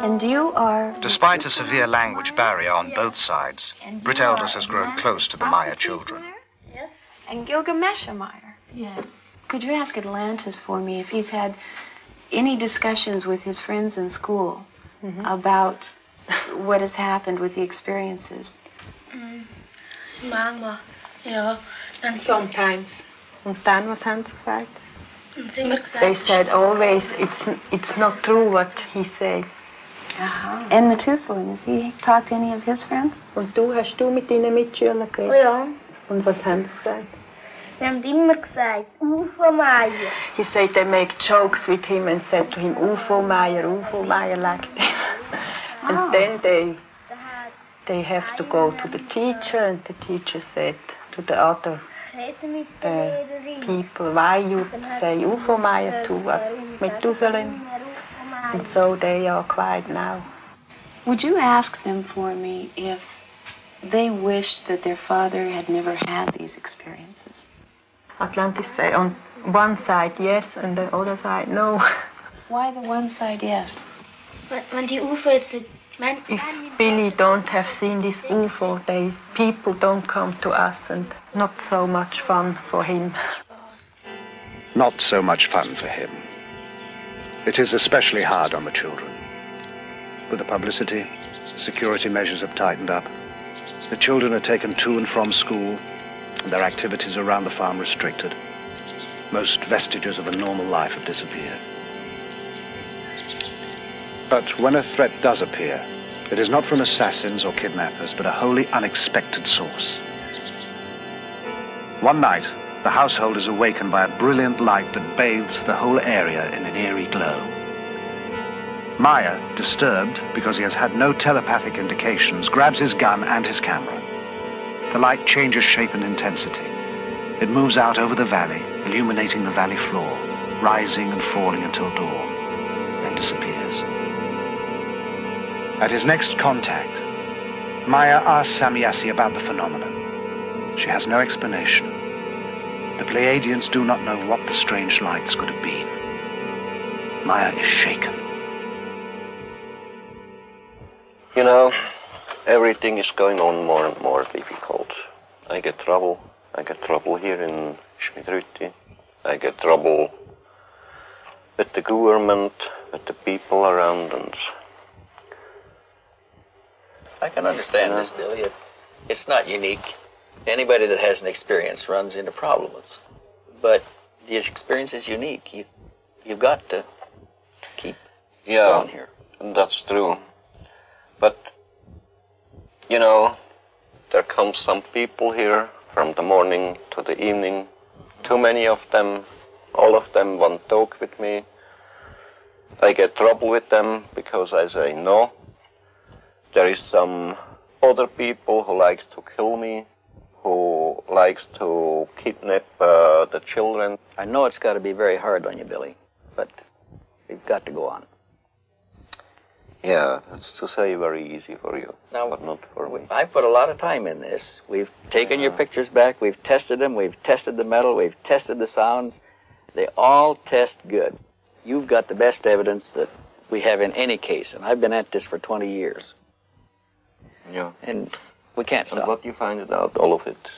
Speaker 20: And you are...
Speaker 1: Despite a severe language barrier on both sides, Britt Elders has grown close to the Meier children.
Speaker 20: Yes. And Gilgamesh Meier.
Speaker 4: Yes.
Speaker 15: Could you ask Atlantis for me if he's had any discussions with his friends in school about what has happened with the experiences?
Speaker 4: Mama, ja.
Speaker 16: Sometimes. Und dann, was haben sie gesagt?
Speaker 4: Sie haben gesagt,
Speaker 16: They said always it's not true what he said.
Speaker 15: Aha. And Methuselah, has he talked to any of his friends?
Speaker 16: Und hast du mit deinen Mitschülern geredet?
Speaker 4: Ja.
Speaker 16: Und was haben sie gesagt?
Speaker 4: Wir haben immer gesagt, UFO Meier.
Speaker 16: He said they make jokes with him and said to him, UFO Meier, like this. And then they have to go to the teacher, and the teacher said to the other people, why you say UFO Meier to Methuselah? And so they are quiet now.
Speaker 15: Would you ask them for me if they wished that their father had never had these experiences?
Speaker 16: Atlantis say on one side yes, and the other side no.
Speaker 15: Why the one side yes?
Speaker 4: When die UFO jetzt...
Speaker 16: If Billy don't have seen this UFO, people don't come to us, and not so much fun for him.
Speaker 1: Not so much fun for him. It is especially hard on the children. With the publicity, security measures have tightened up. The children are taken to and from school, and their activities around the farm restricted. Most vestiges of a normal life have disappeared. But when a threat does appear, it is not from assassins or kidnappers, but a wholly unexpected source. One night, the household is awakened by a brilliant light that bathes the whole area in an eerie glow. Meier, disturbed because he has had no telepathic indications, grabs his gun and his camera. The light changes shape and intensity. It moves out over the valley, illuminating the valley floor, rising and falling until dawn, then disappears. At his next contact, Meier asks Samiassi about the phenomenon. She has no explanation. The Pleiadians do not know what the strange lights could have been. Meier is shaken.
Speaker 5: You know, everything is going on more and more difficult. I get trouble. I get trouble here in Schmidrütti. I get trouble with the government, with the people around, and
Speaker 9: I can understand this, Billy. It's not unique. Anybody that has an experience runs into problems. But the experience is unique. You've got to keep going here.
Speaker 5: And that's true. But, you know, there come some people here from the morning to the evening. Too many of them. All of them want to talk with me. I get trouble with them because I say no. There is some other people who likes to kill me, who likes to kidnap the children.
Speaker 9: I know it's got to be very hard on you, Billy, but we've got to go on.
Speaker 5: Yeah, that's to say very easy for you,
Speaker 9: now,
Speaker 5: but not for me.
Speaker 9: I've put a lot of time in this. We've taken your pictures back, we've tested them, we've tested the metal, we've tested the sounds. They all test good. You've got the best evidence that we have in any case, and I've been at this for 20 years.
Speaker 5: Yeah.
Speaker 9: And we can't stop.
Speaker 5: And what you find it out, all of it?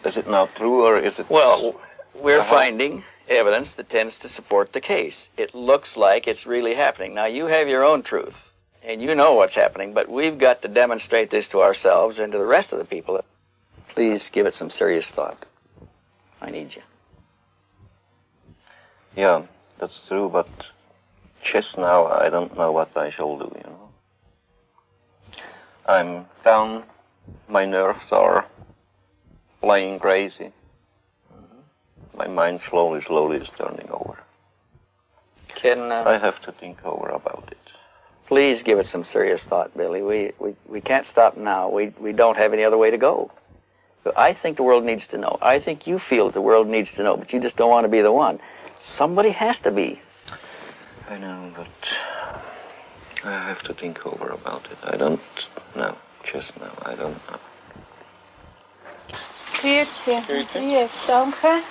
Speaker 5: Is it now true, or is it...
Speaker 9: Well, we're finding evidence that tends to support the case. It looks like it's really happening. Now, you have your own truth, and you know what's happening, but we've got to demonstrate this to ourselves and to the rest of the people. Please give it some serious thought. I need you.
Speaker 5: Yeah, that's true, but just now I don't know what I shall do, you know. I'm down, my nerves are playing crazy. My mind slowly is turning over. I have to think over about it.
Speaker 9: Please give it some serious thought, Billy. We can't stop now. We don't have any other way to go. But I think the world needs to know. I think you feel that the world needs to know, but you just don't want to be the one. Somebody has to be.
Speaker 5: I know, but I have to think over about it. I don't know. Just now, I don't know.
Speaker 20: Grüezi. Grüezi. Danke.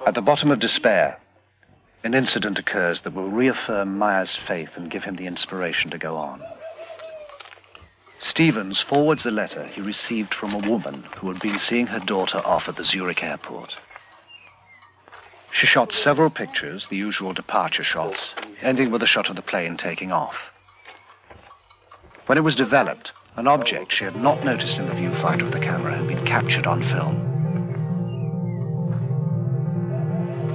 Speaker 1: At the bottom of despair, an incident occurs that will reaffirm Meier's faith and give him the inspiration to go on. Stevens forwards a letter he received from a woman who had been seeing her daughter off at the Zurich airport. She shot several pictures, the usual departure shots, ending with a shot of the plane taking off. When it was developed, an object she had not noticed in the viewfinder of the camera had been captured on film.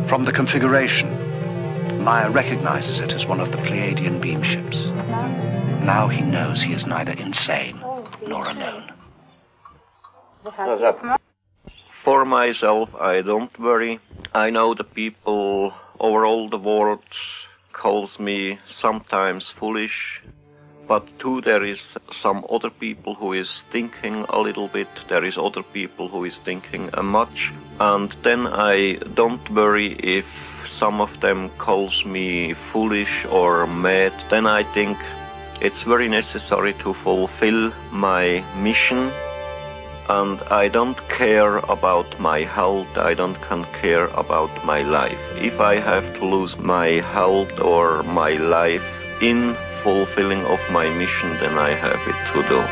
Speaker 1: From the configuration, Meier recognizes it as one of the Pleiadian beam ships. Now he knows he is neither insane nor alone.
Speaker 5: For myself, I don't worry. I know the people over all the world calls me sometimes foolish, but too there is some other people who is thinking a little bit, there is other people who is thinking much, and then I don't worry if some of them calls me foolish or mad. Then I think it's very necessary to fulfill my mission, and I don't care about my health, I don't care about my life. If I have to lose my health or my life in fulfilling of my mission, then I have it to do.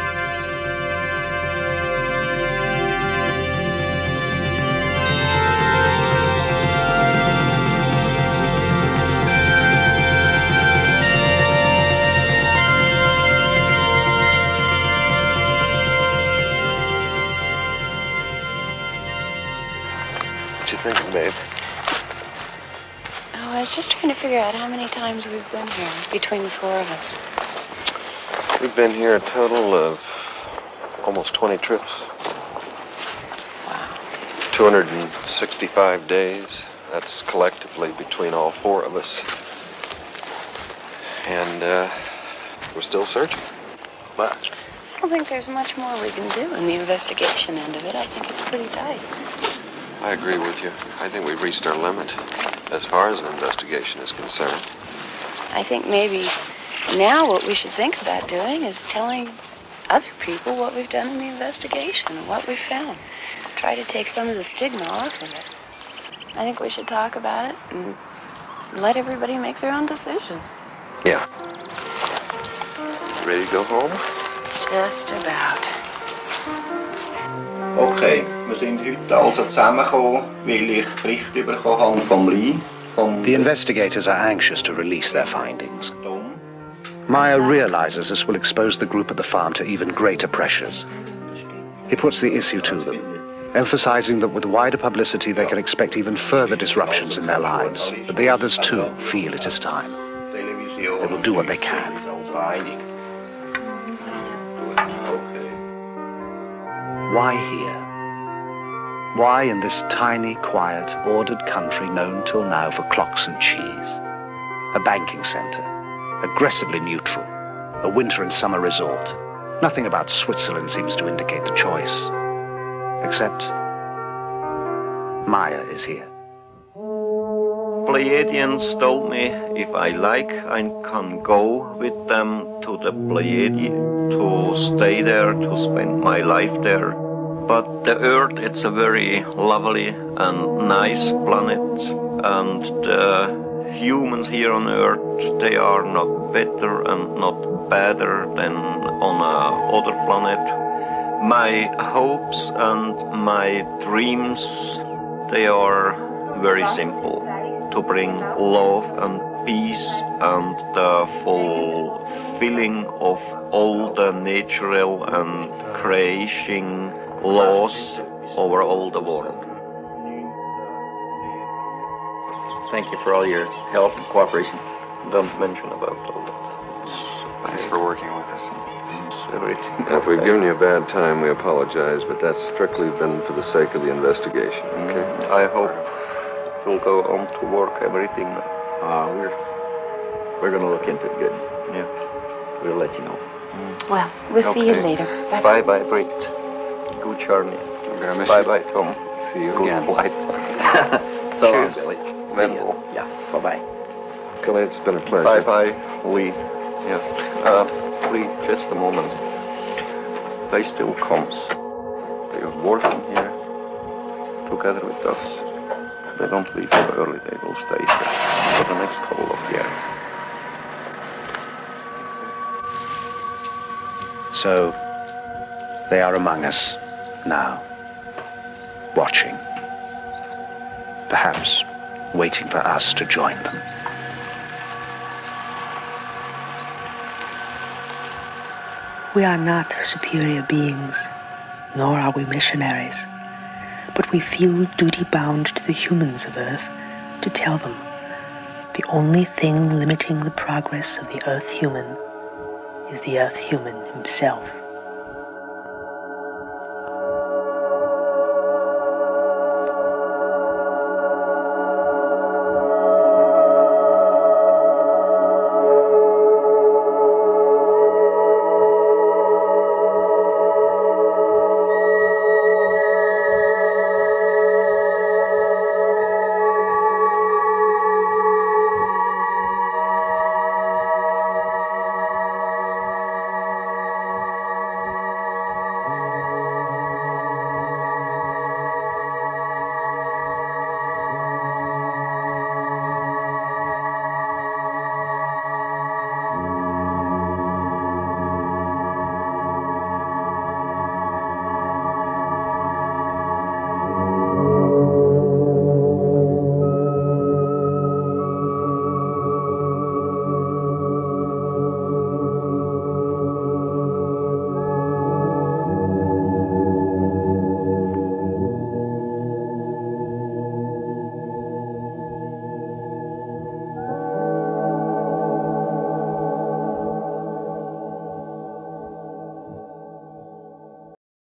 Speaker 5: What you think, babe?
Speaker 15: Oh, I was just trying to figure out how many times we've been here between the four of us.
Speaker 17: We've been here a total of almost 20 trips.
Speaker 15: Wow.
Speaker 17: 265 days. That's collectively between all four of us. And we're still searching. But
Speaker 15: I don't think there's much more we can do in the investigation end of it. I think it's pretty tight.
Speaker 17: I agree with you. I think we've reached our limit as far as an investigation is concerned.
Speaker 15: I think maybe now what we should think about doing is telling other people what we've done in the investigation and what we've found. Try to take some of the stigma off of it. I think we should talk about it and let everybody make their own decisions.
Speaker 17: Yeah. Ready to go home?
Speaker 15: Just about.
Speaker 5: Okay, wir sind heute also zusammengekommen, weil ich Bericht bekommen habe vom Lee.
Speaker 1: The investigators are anxious to release their findings. Meier realizes this will expose the group at the farm to even greater pressures. He puts the issue to them, emphasizing that with wider publicity they can expect even further disruptions in their lives. But the others too feel it is time. They will do what they can. Why here? Why in this tiny, quiet, ordered country known till now for clocks and cheese? A banking center, aggressively neutral, a winter and summer resort. Nothing about Switzerland seems to indicate the choice. Except Meier is here.
Speaker 5: Pleiadians told me if I like, I can go with them to the Pleiadi, to stay there, to spend my life there. But the Earth, it's a very lovely and nice planet, and the humans here on Earth, they are not better and not better than on other planet. My hopes and my dreams, they are very simple. To bring love and peace and the fulfilling of all the natural and creation laws over all the world. Thank you for all your help and cooperation. Don't mention about all that.
Speaker 7: Thanks for working with us.
Speaker 5: Everything.
Speaker 17: If we've given you a bad time, we apologize, but that's strictly been for the sake of the investigation, okay?
Speaker 5: I hope we'll go on to work everything. We're going to look into it good. Yeah. We'll let you know.
Speaker 15: Well, we'll see you later.
Speaker 5: Bye bye, Britt. Good journey. Bye bye, Tom.
Speaker 17: See you
Speaker 5: Good
Speaker 17: again.
Speaker 5: flight.
Speaker 3: So long,
Speaker 5: Cheers.
Speaker 3: Billy.
Speaker 5: Venmo.
Speaker 3: Yeah, bye-bye.
Speaker 17: Kelly, it's been a pleasure.
Speaker 5: Bye bye, Lee. Yeah. Lee, just a moment. They still comes. They are working here together with us. They don't leave so early. They will stay here for the next couple of years.
Speaker 1: So They are among us now, watching, perhaps waiting for us to join them.
Speaker 6: We are not superior beings, nor are we missionaries, but we feel duty-bound to the humans of Earth to tell them the only thing limiting the progress of the Earth human is the Earth human himself.